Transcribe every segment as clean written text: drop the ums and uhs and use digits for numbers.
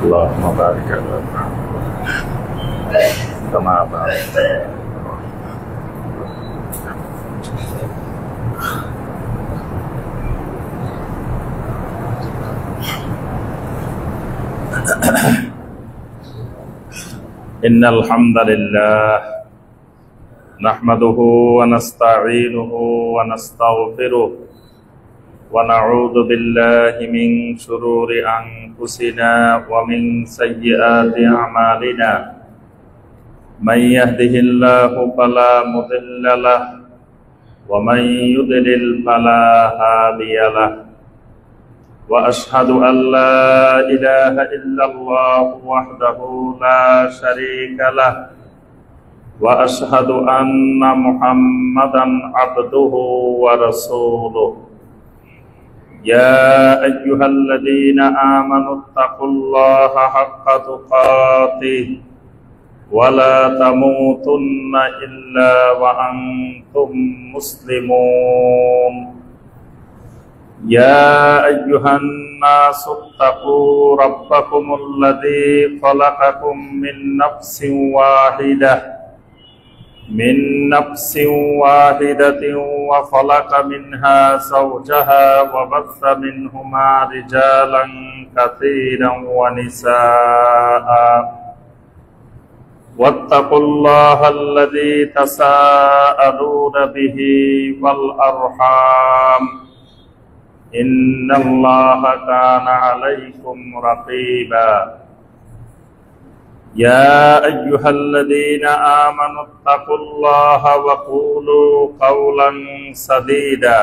اللهم بارك على كما باركت. إن الحمد لله نحمده ونستعينه ونستغفره ونعوذ بالله من شرور أنفسنا ومن سيئات أعمالنا من يهده الله فلا مضل له ومن يضلل فلا هادي له وأشهد أن لا إله إلا الله وحده لا شريك له وأشهد أن محمدا عبده ورسوله يا أيها الذين آمنوا اتقوا الله حق تقاته ولا تموتن إلا وأنتم مسلمون يا أيها الناس اتقوا ربكم الذي خلقكم من نفس واحدة وخلق منها زوجها وبث منهما رجالا كثيرا ونساء واتقوا الله الذي تساءلون به والأرحام إن الله كان عليكم رقيبا يا أيها الذين آمنوا اتقوا الله وقولوا قولا سديدا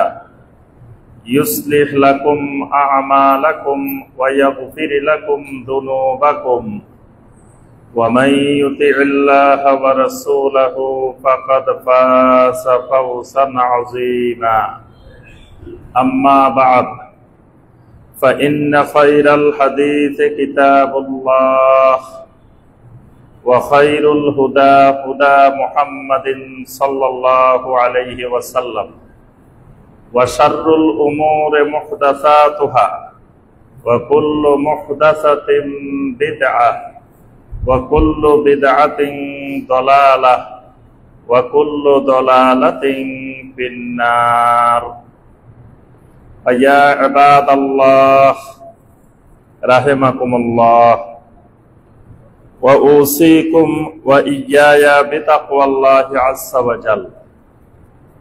يصلح لكم أعمالكم ويغفر لكم ذنوبكم ومن يطع الله ورسوله فقد فاز فوزا عظيما أما بعد فإن خير الحديث كتاب الله وخير الهدى هدى محمد صلى الله عليه وسلم وشر الأمور محدثاتها وكل محدثة بدعة وكل بدعة ضلالة وكل ضلالة في النار فيا عباد الله رحمكم الله وأوصيكم وإياي بتقوى الله عز وجل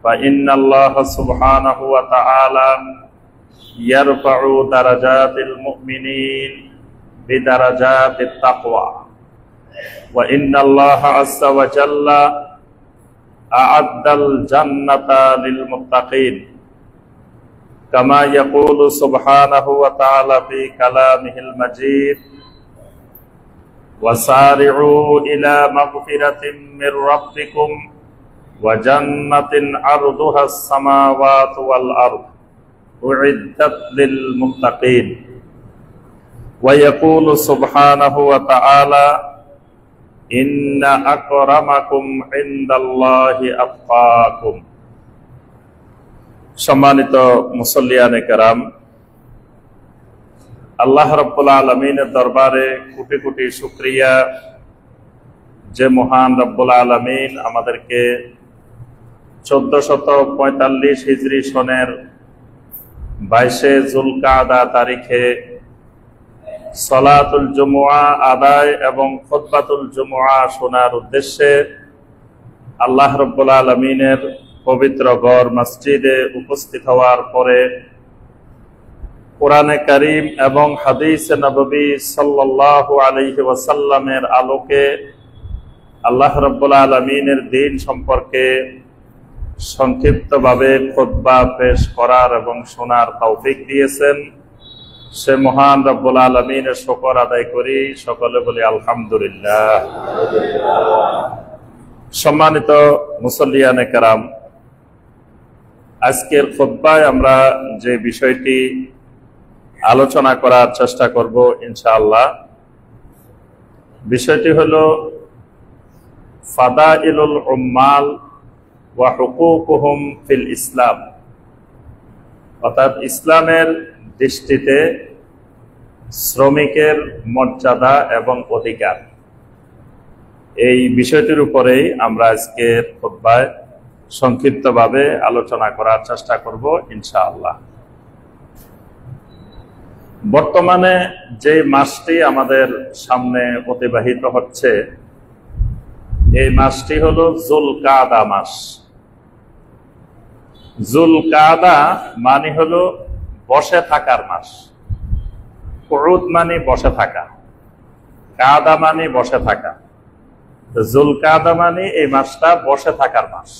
فإن الله سبحانه وتعالى يرفع درجات المؤمنين بدرجات التقوى وإن الله عز وجل أعد الجنة للمتقين كما يقول سبحانه وتعالى في كلامه المجيد وسارعوا إلى مغفرة من ربكم وجنة عرضها السماوات والأرض أعدت للمتقين ويقول سبحانه وتعالى إن أكرمكم عند الله أتقاكم সম্মানিত মুসল্লিয়ানে কেরাম, আল্লাহ রাব্বুল আলামিনের দরবারে কোটি কোটি শুকরিয়া যে মহান রাব্বুল আলামিন আমাদেরকে 1445 হিজরি সনের 22 যুলকাদা তারিখে সালাতুল জুমুআ আদায় এবং খুতবাতুল জুমুআ শোনার উদ্দেশ্যে আল্লাহ রাব্বুল আলামিনের পবিত্র ঘর মসজিদে উপস্থিত হওয়ার পরে কোরআনে কারীম এবং হাদিসে নববী সাল্লাল্লাহু আলাইহি ওয়াসাল্লামের আলোকে আল্লাহ রাব্বুল আলামিনের দ্বীন সম্পর্কে সংক্ষিপ্তভাবে খুতবা পেশ করার এবং শোনার তৌফিক দিয়েছেন, সে মহান রাব্বুল আলামিনের শুকর আদায় করি। সকলে বলি আলহামদুলিল্লাহ। সম্মানিত মুসল্লিয়ানে কেরাম, আজকের খুতবায় আমরা যে বিষয়টি আলোচনা করার চেষ্টা করব ইনশাআল্লাহ, বিষয়টি হলো ফাদাইলুল উম্মাল ওয়া হুকুকুহুম ফিল ইসলাম, অর্থাৎ ইসলামের দৃষ্টিতে শ্রমিকের মর্যাদা এবং অধিকার, এই বিষয়টির উপরেই আমরা আজকে খুতবায় সংক্ষিপ্তভাবে আলোচনা করার চেষ্টা করব ইনশাআল্লাহ। বর্তমানে যে মাসটি আমাদের সামনে অতিবাহিত হচ্ছে, এই মাসটি হলো যুলকাদা মাস। যুলকাদা মানে হলো বসে থাকার মাস। কুউদ মানে বসে থাকা, কাদা মানে বসে থাকা। যুলকাদা মানে এই মাসটা বসে থাকার মাস।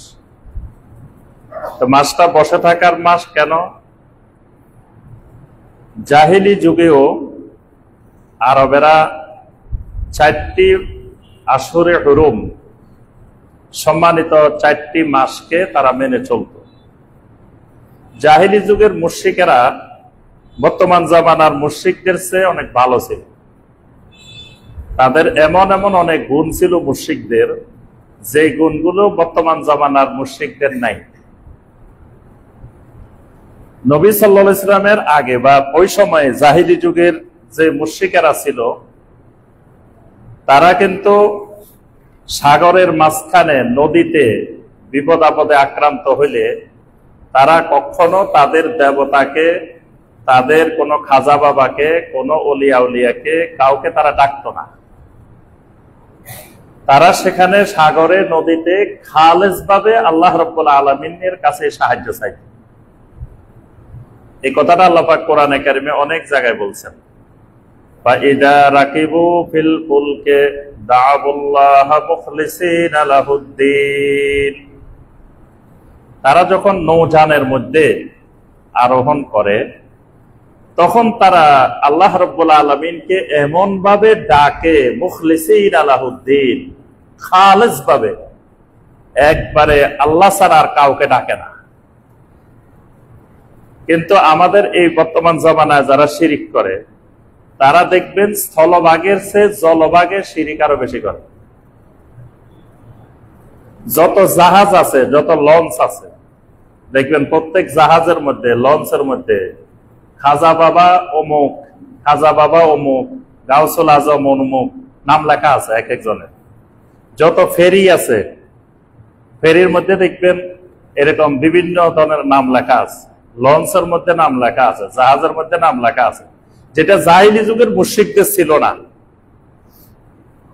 তো মাসটা বসে থাকার মাস কেন? জাহিলি যুগেও আরবেরা 4টি আশহুরে হুরুম, সম্মানিত 4টি মাসকে তারা মেনে চলত। জাহিলি যুগের মুশরিকেরা বর্তমান জামানার মুশরিকদের চেয়ে অনেক ভালো ছিল। তাদের এমন এমন অনেক গুণ ছিল মুশরিকদের, যে গুণগুলো বর্তমান জামানার মুশরিকদের নাই। নবী সাল্লাল্লাহু আলাইহি ওয়াসাল্লামের আগে বা ওই সময়ে জাহিলি যুগের যে মুশরিকেরা ছিল, তারা কিন্তু সাগরের মাঝখানে নদীতে বিপদ আপদে আক্রান্ত হইলে তারা কখনো তাদের দেবতাকে, তাদের কোনো খাজা বাবাকে, কোনো অলিয়া উলিয়াকে, কাউকে তারা ডাকতো না। তারা সেখানে সাগরে নদীতে খালেস ভাবে আল্লাহ রাব্বুল আলামিনের কাছে সাহায্য চাইত। এই কথাটা আল্লাহ পাক কোরআনে কারিমে অনেক জায়গায় বলছেন। ফাইদা রাকিবু ফিল ফুলকে দা'াবুল্লাহ মুখলিসিনা লাহুদ্দিন। তারা যখন নৌযানের মধ্যে আরোহণ করে, তখন তারা আল্লাহ রাব্বুল আলামিনকে এমন ভাবে ডাকে, মুখলিসিনা লাহুদ্দিন, খালেস ভাবে, একবারে আল্লাহ ছাড়া আর কাউকে ডাকে না। কিন্তু আমাদের এই বর্তমান জামানায় যারা শিরিক করে, তারা দেখবেন স্থলভাগের চেয়ে জলভাগে শিরিক আরো বেশি করে। যত জাহাজ আছে, যত লঞ্চ আছে, দেখবেন প্রত্যেক জাহাজের মধ্যে, লঞ্চের মধ্যে খাজা বাবা অমুক, খাজা বাবা অমুক, গাউসুল আজম অমুক নাম লেখা আছে এক একজনের। যত ফেরি আছে, ফেরির মধ্যে দেখবেন এরকম বিভিন্ন ধরনের নাম লেখা আছে। লঞ্চের মধ্যে নাম লেখা আছে, জাহাজের মধ্যে নাম লেখা আছে, যেটা জাহিলি যুগের মুশরিকদের ছিল না।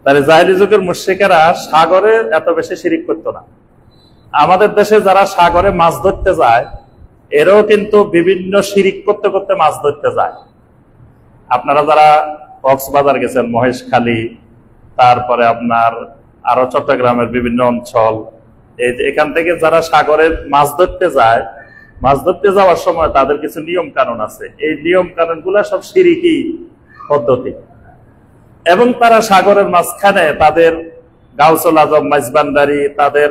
তাহলে জাহিলি যুগের মুশরিকেরা সাগরে এত বেশি শিরিক করতো না। আমাদের দেশে যারা সাগরে মাছ ধরতে যায়, এরাও কিন্তু বিভিন্ন শিরিক করতে করতে মাছ ধরতে যায়। আপনারা যারা কক্সবাজার গেছেন, মহেশখালী, তারপরে আপনার আরো চট্টগ্রামের বিভিন্ন অঞ্চল, এখান থেকে যারা সাগরে মাছ ধরতে যায়, মাছ ধরতে যাওয়ার সময় তাদের কিছু নিয়ম কানুন আছে। এই নিয়ম কানুন গুলা সব শিরিকি পদ্ধতি। এবং তারা সাগরের মাঝখানে তাদের গাউসুল আজম, মাইজবান্ডারি, তাদের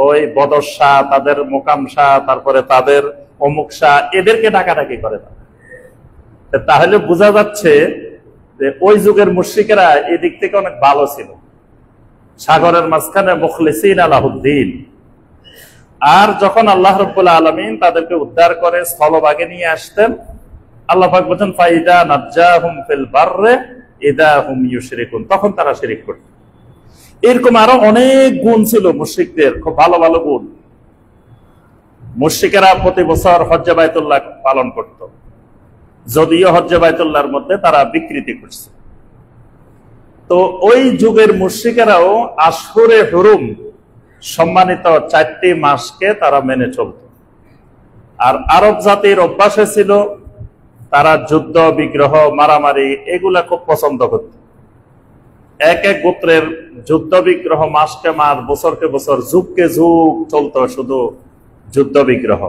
ওই বদর শাহ, তাদের মোকাম শাহ, তারপরে তাদের অমুক শাহ, এদেরকে ডাকাডাকি করে। তাহলে বোঝা যাচ্ছে যে ওই যুগের মুশরিকেরা এই দিক থেকে অনেক ভালো ছিল। সাগরের মাঝখানে মুখলিসিনা লাহুদ্দিন। আর যখন আল্লাহ রাব্বুল আলামিন তাদেরকে উদ্ধার করে স্থলভাগে নিয়ে আসতেন, আল্লাহ পাক বলেন ফাইদা নাজ্জাহুম ফিল বাররে ইদা হুম ইউশরিকুন, তখন তারা শিরিক করত। এরকম আরো অনেক গুণ ছিল মুশরিকদের, খুব ভালো ভালো গুণ। মুশরিকেরা প্রতি বছর হজ্জে বাইতুল্লাহ পালন করত, যদিও হজ্জে বাইতুল্লাহর মধ্যে তারা বিকৃতি করছে। তো ওই যুগের মুশরিকেরাও আশহুরে হুরুম, সম্মানিত 4টি মাসকে তারা মেনে চলত। আর আরব জাতির অভ্যাসে ছিল তারা যুদ্ধ বিগ্রহ, মারামারি এগুলা খুব পছন্দ করত। এক এক গোত্রের যুদ্ধ বিগ্রহ মাসকে মাস, বছরকে বছর, যুগকে যুগ চলতো শুধু যুদ্ধ বিগ্রহ।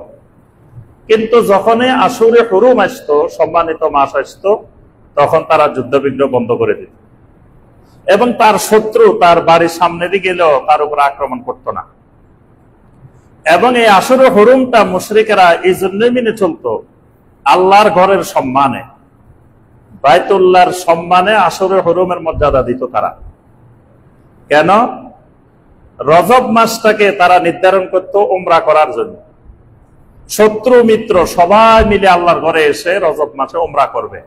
কিন্তু যখনই আশুরে হুরুম আসতো, সম্মানিত মাস আসতো, তখন তারা যুদ্ধ বিগ্রহ বন্ধ করে দিত। এবং তার শত্রু তার বাড়ির সামনে দিয়ে গেলেও তার উপর আক্রমণ করতো না। এবং এই আশুরে হুরুমটা মুশরিকেরা এই জন্যই মেনে চলতো, আল্লাহর ঘরের সম্মানে, বাইতুল্লাহর সম্মানে আশুরে হুরুমের মর্যাদা দিত তারা। কেন? রজব মাসটাকে তারা নির্ধারণ করত উমরা করার জন্য। শত্রু মিত্র সবাই মিলে আল্লাহর ঘরে এসে রজব মাসে উমরা করবে।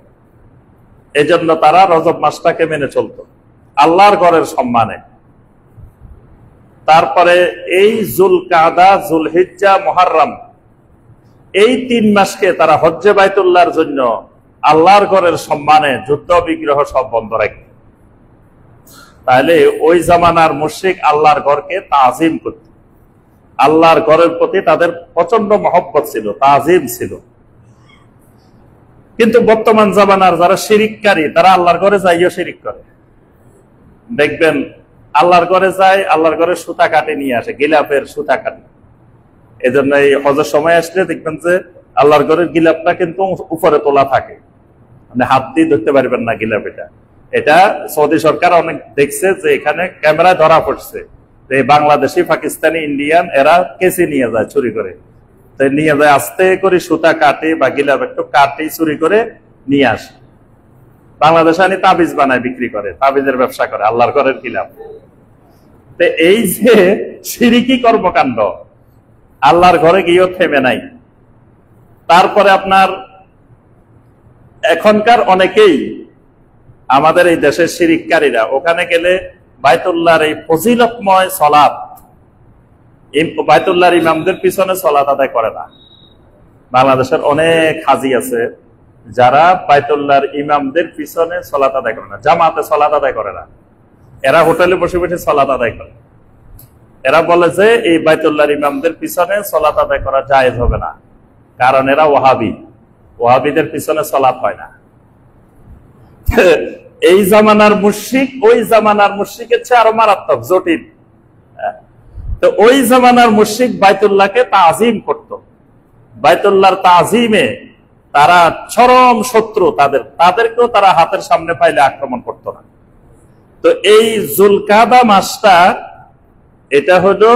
এজন্য তারা রজব মাসটাকে মেনে চলতো আল্লাহর ঘরের সম্মানে। তারপরে এই জুলকাদা, জুলহিজ্জা, মুহররম, এই 3 মাসকে তারা হজ্জে বাইতুল্লাহর জন্য আল্লাহর ঘরের সম্মানে যুদ্ধ বিগ্রহ সব বন্ধ রাখত। তাহলে ওই জামানার মুশরিক আল্লাহর ঘরকে তাজিম করত, আল্লাহর ঘরের প্রতি তাদের প্রচন্ড মহব্বত ছিল, তাজিম ছিল। কিন্তু বর্তমান জামানার যারা শিরিককারী তারা আল্লাহর ঘরে যাইও শিরিক করে। দেখবেন আল্লাহর ঘরে যায়, আল্লাহর ঘরে সুতা কাটে নিয়ে আসে, গিলাপের সুতা কাটে। এই জন্য এই হজের সময় আসলে দেখবেন যে আল্লাহর ঘরের গিলাপটা কিন্তু উপরে তোলা থাকে, মানে হাত দিয়ে ধরতে পারবেন না গিলাপ। এটা সৌদি সরকার অনেক দেখছে যে এখানে ক্যামেরায় ধরা পড়ছে, এই বাংলাদেশি, পাকিস্তানি, ইন্ডিয়ান এরা কেসে নিয়ে যায় চুরি করে, নিয়ে যায় আস্তে করে সুতা কাটে বা গিলাপ একটু কাটে চুরি করে নিয়ে আসে। বাংলাদেশে আনি তাবিজ বানায় বিক্রি করে, তাবিজের ব্যবসা করে আল্লাহর ঘরের গিলাপ। এই যে শিরিকি কর্মকাণ্ড আল্লাহর ঘরে গিয়েও থেমে নাই। তারপরে আপনার এখনকার অনেকেই আমাদের এই দেশের শিরিককারীরা ওখানে গেলে বাইতুল্লাহর এই ফজিলতময় সালাত, বাইতুল্লাহর ইমামদের পিছনে সালাত আদায় করে না। বাংলাদেশের অনেক হাজি আছে যারা বাইতুল্লাহর ইমামদের পিছনে সালাত আদায় করে না, জামাতে সালাত আদায় করে না। এরা হোটেলে বসে বসে সালাত আদায় করে। এরা বলে যে এই বাইতুল্লাহর ইমামদের পিছনে সালাত আদায় করা জায়েজ হবে না, কারণ এরা ওয়াহাবি, ওয়াহাবিদের পিছনে সালাত হয় না। এই জামানার মুশরিক ওই জামানার মুশরিকের চেয়ে আরো মারাত্মক, জটিল। তো ওই জামানার মুশরিক বাইতুল্লাহকে তাজিম করত, বাইতুল্লাহর তাজিমে তারা চরম শত্রু, তাদেরকেও তারা হাতের সামনে পাইলে আক্রমণ করত না। তো এই জুলকাদা মাসটা, এটা হলো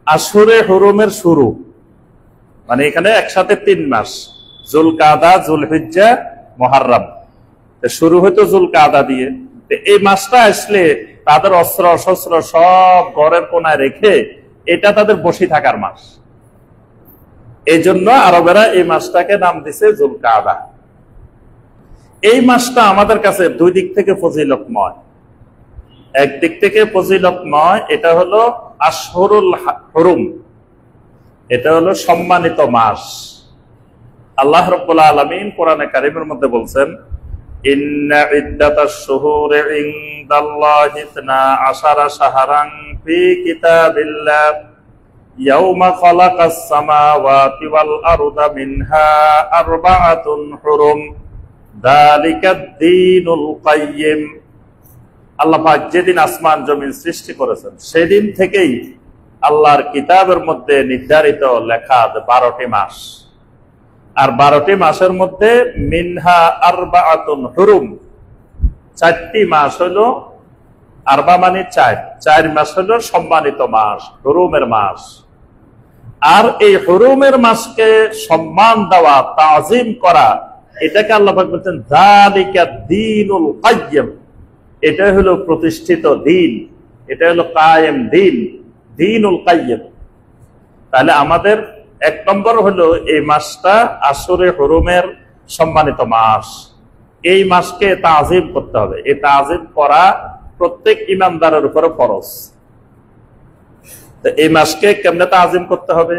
আশুরে হুরুমের শুরু, মানে এখানে একসাথে 3 মাস, জুলকাদা, জুলহিজ্জা, মুহররম। শুরু হইতো জুলকাদা দিয়ে। এই মাসটা আসলে তাদের অস্ত্র শস্ত্র সব ঘরের কোনায় রেখে এটা তাদের বসে থাকার মাস। এই জন্য আরবেরা এই মাসটাকে নাম দিছে জুলকাদা। এই মাসটা আমাদের কাছে 2 দিক থেকে ফজিলতময়। একদিক থেকে ফজিলতময়, এটা হলো আশহুরুল হুরুম, এটা হলো সম্মানিত মাস। আল্লাহ রাব্বুল আলামিন কোরআনে কারীমের মধ্যে বলছেন, ইন্না ইদ্দাতাশ শুহুরি ইনদাল্লাহি 12 শাহরান ফি কিতাবিল্লাহ ইয়াওমা খালাকাস সামাওয়াতি ওয়াল আরদা মিনহা আরবাআতুন হুরুম যালিকাদ-দীনুল কাইয়্যিম। আল্লাহ পাক যেদিন আসমান জমিন সৃষ্টি করেছেন সেদিন থেকেই আল্লাহর কিতাবের মধ্যে নির্ধারিত লেখা 12টি মাস। আর 12টি মাসের মধ্যে মিনহা আরবাআতুন হুরুম, 4টি মাস হলো, আরবা মানে 4 মাস হলো সম্মানিত মাস, হুরুমের মাস। আর এই হুরুমের মাসকে সম্মান দেওয়া, তাজিম করা, এটাকে আল্লাহ পাক বলছেন যালিকাদ-দীনুল কাইয়্যিম, এটা হলো প্রতিষ্ঠিত দিন, এটা হলো কায়েম দিন, দীনুল কাইয়্যিম। তাহলে আমাদের 1 নম্বর হলো এই মাসটা আশুরে হুরুমের সম্মানিত মাস। এই মাসকে তাজিম করতে হবে। এই তাজিম করা প্রত্যেক ইমানদারের উপরে ফরজ। তো এই মাসকে কেমনে তাজিম করতে হবে?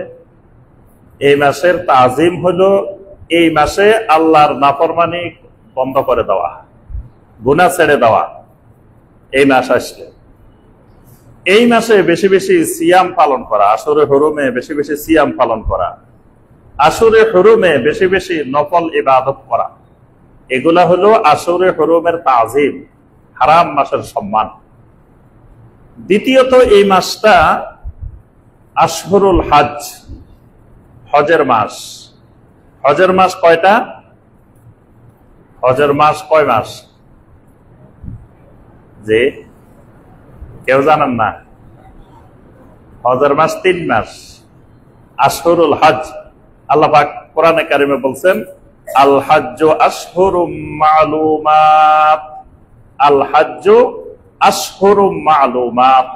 এই মাসের তাজিম হলো এই মাসে আল্লাহর নাফরমানি বন্ধ করে দেওয়া, গুনাহ ছেড়ে দেওয়া। এই মাস আসলে এই মাসে বেশি বেশি সিয়াম পালন করা, আশুরে হুরুমে বেশি বেশি সিয়াম পালন করা, আশুরে হুরুমে বেশি বেশি নফল ইবাদত করা, এগুলা হলো আশুরে হুরুমের তাজিম, হারাম মাসের সম্মান। দ্বিতীয়ত এই মাসটা আশহুরুল হজ, হজের মাস। হজের মাস কয়টা? হজের মাস কয় মাস? যে কেউ জানেন না? হজের মাস 3 মাস, আশহুরুল হজ। আল্লাহ পাক কোরআনে কারিমে বলছেন, আল হজ্জু আশহুরুম মা'লুমাত, আল হজ্জু আশহুরুম মা'লুমাত।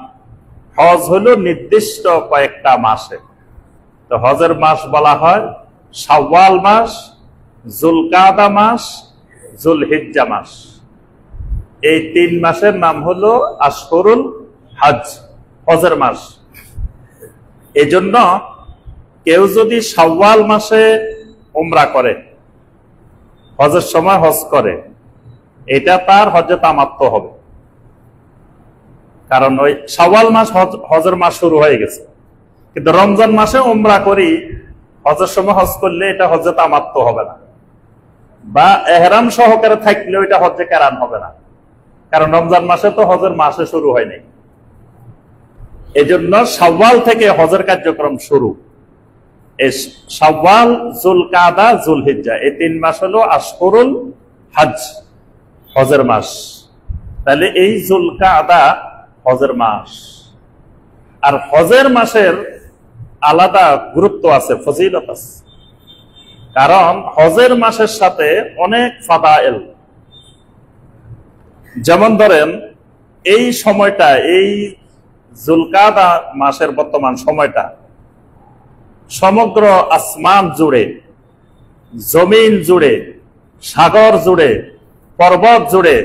হজ হলো নির্দিষ্ট কয়েকটা মাসে। তো হজের মাস বলা হয় শাওয়াল মাস, জুলকাদা মাস, যুলহিজ্জা মাস। এই 3 মাসের নাম হলো আশহুরুল হজ, হজের মাস। এই জন্য কেউ যদি শাওয়াল মাসে উমরা করে, হজের সময় হজ করে, এটা তার হজে তামাত্তু হবে। কারণ ওই শাওয়াল মাস হজের মাস শুরু হয়ে গেছে। কিন্তু রমজান মাসে উমরা করি, হজের সময় হজ করলে এটা হজে তামাত্তু হবে না, বা এহরাম সহকারে থাকলেও এটা হজে কেরান হবে না। কারণ রমজান মাসে তো হজের মাসে শুরু হয়নি। এই জন্য শাওয়াল থেকে হজের কার্যক্রম শুরু। এই শাওয়াল, যুলকাদা, যুলহিজ্জা, এই 3 মাস হলো আশহুরুল হজ, হজের মাস। তাহলে এই যুলকাদা হজের মাস। আর হজের মাসের আলাদা গুরুত্ব আছে, ফজিলত আছে। কারণ হজের মাসের সাথে অনেক ফাদাইল, যেমন ধরেন এই সময়টা, এই যুলকাদা মাসের বর্তমান সময়টা সমগ্র আসমান জুড়ে, জমিন জুড়ে, সাগর জুড়ে, পর্বত জুড়ে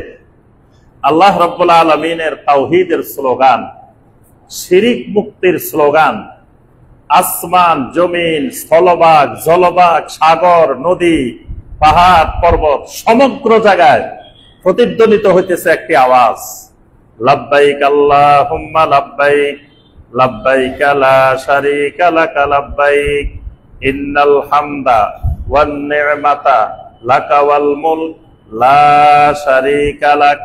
আল্লাহ রাব্বুল আলামিনের তাওহীদের স্লোগান, শিরিক মুক্তির স্লোগান, আসমান, জমিন, স্থলভাগ, জলভাগ, সাগর, নদী, পাহাড়, পর্বত সমগ্র জায়গায় প্রতিধ্বনিত হইতেছে একটি আওয়াজ, লাব্বাইক আল্লাহুম্মা লাব্বাইক, লাব্বাইক লা শারীকা লাকা লাব্বাইক, ইন্নাল হামদা ওয়ান নি'মাতা লাকা ওয়াল মুলক লা শারীকা লাক।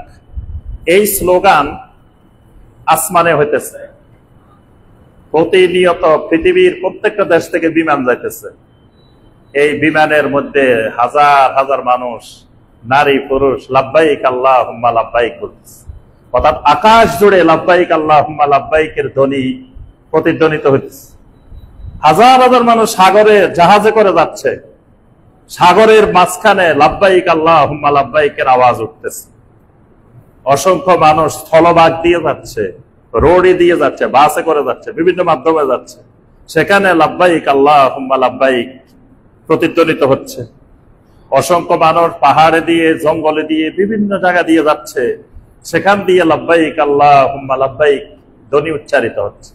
এই স্লোগান আসমানে হইতেছে। প্রতিনিয়ত পৃথিবীর প্রত্যেকটা দেশ থেকে বিমান যাইতেছে। এই বিমানের মধ্যে হাজার হাজার মানুষ, নারী পুরুষ লাব্বাইক আল্লাহুম্মা লাব্বাইক বলতেছে। অর্থাৎ আকাশ জুড়ে লাব্বাইক আল্লাহুম্মা লাব্বাইকের ধ্বনি প্রতিধ্বনিত হইতেছে। হাজার হাজার মানুষ সাগরে জাহাজে করে যাচ্ছে, সাগরের মাঝখানে লাব্বাইক আল্লাহুম্মা লাব্বাইকের আওয়াজ উঠতেছে। অসংখ্য মানুষ স্থলভাগ দিয়ে যাচ্ছে, রোডে দিয়ে যাচ্ছে, বাসে করে যাচ্ছে, বিভিন্ন মাধ্যমে যাচ্ছে, সেখানে লাব্বাইক আল্লাহুম্মা লাব্বাইক প্রতিধ্বনিত হচ্ছে। অসংখ্য মানুষ পাহাড়ে দিয়ে, জঙ্গলে দিয়ে, বিভিন্ন জায়গা দিয়ে যাচ্ছে, সেখান দিয়ে লাব্বাইক আল্লাহুম্মা লাব্বাইক ধ্বনি উচ্চারিত হচ্ছে।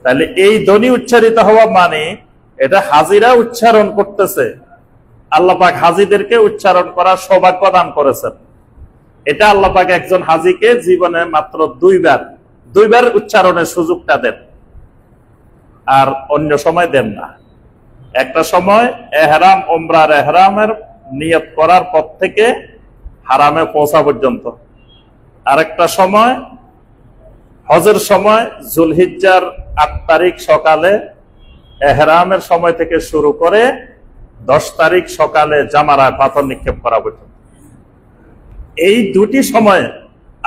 তাহলে এই ধ্বনি উচ্চারিত হওয়া মানে এটা হাজিরা উচ্চারণ করতেছে। আল্লাহ পাক হাজিদেরকে উচ্চারণ করার সৌভাগ্য দান করেছেন। এটা আল্লাহ পাক একজন হাজিকে জীবনে মাত্র 2 বার উচ্চারণের সুযোগটা দেন, আর অন্য সময় দেন না। একটা সময় এহরাম, উমরার এহরামের নিয়ত করার পর থেকে হারামে পৌঁছা পর্যন্ত, আরেকটা সময় হজের সময় যুলহিজ্জার 8 তারিখ সকালে এহরামের সময় থেকে শুরু করে 10 তারিখ সকালে জামারায় পাথর নিক্ষেপ করা পর্যন্ত। এই 2টি সময়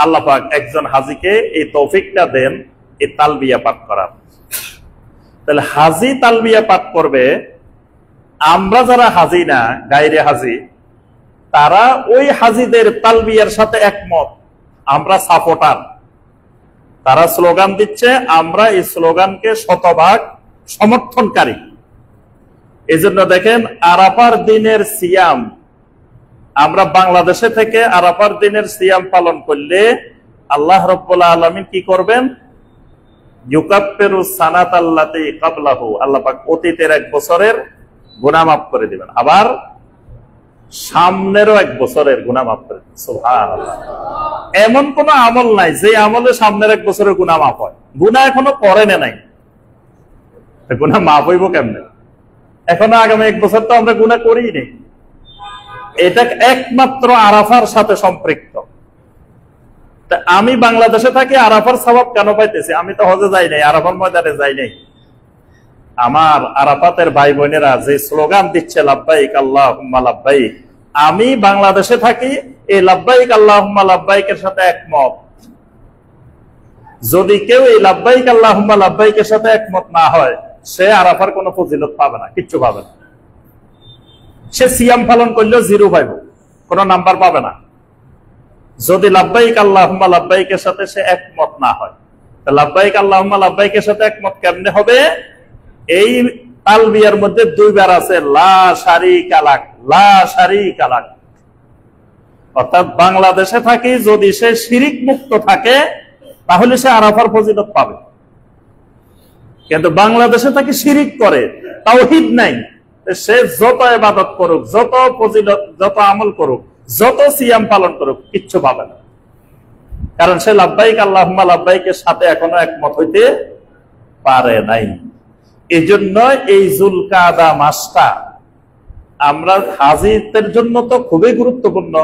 আল্লাহ পাক একজন হাজিকে এই তৌফিকটা দেন এই তালবিয়া পাঠ করার। তাহলে হাজি তালবিয়া পাঠ করবে, আমরা যারা হাজি না, গায়রে হাজি, তারা ওই হাজিদের তালবিয়ার সাথে একমত, আমরা সাপোর্টার। তারা স্লোগান দিচ্ছে, আমরা এই স্লোগানকে শতভাগ সমর্থনকারী। এই জন্য দেখেন আরাফার দিনের সিয়াম, আমরা বাংলাদেশে থেকে আরাফার দিনের সিয়াম পালন করলে আল্লাহ রাব্বুল আলামিন কি করবেন? ইউকাফফিরু সানাতাল্লাতী ক্বাবলাহু, আল্লাহ পাক অতীতের 1 বছরের গুনাহ মাফ করে দিবেন, আবার সামনেরও 1 বছরের গুনাহ মাফ করে দিবেন। সুবহানাল্লাহ। এমন কোন আমল নাই যে আমলে সামনের 1 বছরের গুনাহ মাফ হয়। গুনাহ এখনো করেন নাই, গুনাহ মাফ হইব কেমনে? এখনো আগামী 1 বছর তো আমরা গুনাহ করিই নাই। এটা একমাত্র আরাফার সাথে সম্পৃক্ত। আমি বাংলাদেশে থাকি, আরাফার সওয়াব কেন পাইতেছি? আমি তো হজে যাই নাই, আরাফার ময়দানে যাই নাই। আমার আরাফাতের ভাই বোনেরা যে স্লোগান দিচ্ছে লাব্বাইক আল্লাহুম্মা লাব্বাইক, আমি বাংলাদেশে থাকি, এই লাব্বাইক আল্লাহুম্মা লাব্বাইকের সাথে একমত। যদি কেউ এই লাব্বাইক আল্লাহুম্মা লাব্বাইকের সাথে একমত না হয়, সে আরাফার কোনো ফজিলত পাবে না, কিচ্ছু পাবে না। সে সিয়াম পালন করলেও 0 পাইব, কোন নাম্বার পাবে না, যদি লাব্বাইক আল্লাহুম্মা লাব্বাইকের সাথে সে একমত না হয়। লাব্বাইক আল্লাহুম্মা লাব্বাইকের সাথে একমত কেমনে হবে? এই তালবিয়ার মধ্যে 2 বার আছে লা শারীকা লাক, লা শারীকা লাক। অর্থাৎ বাংলাদেশে থাকি যদি সে শিরিক মুক্ত থাকে তাহলে সে আরাফার ফজিলত পাবে। কিন্তু বাংলাদেশে থাকি শিরিক করে, তাওহীদ নাই, সে যত ইবাদত করুক, যত ফজিলত, যত আমল করুক, যত সিয়াম পালন করুক, কিচ্ছু পাবে না। কারণ সে লাব্বাইক আল্লাহুম্মা লাব্বাইকের সাথে এখনো একমত হইতে পারে নাই। এই জন্য এই যুলকাদা মাসটা আমরা হাজিদের জন্য তো খুবই গুরুত্বপূর্ণ,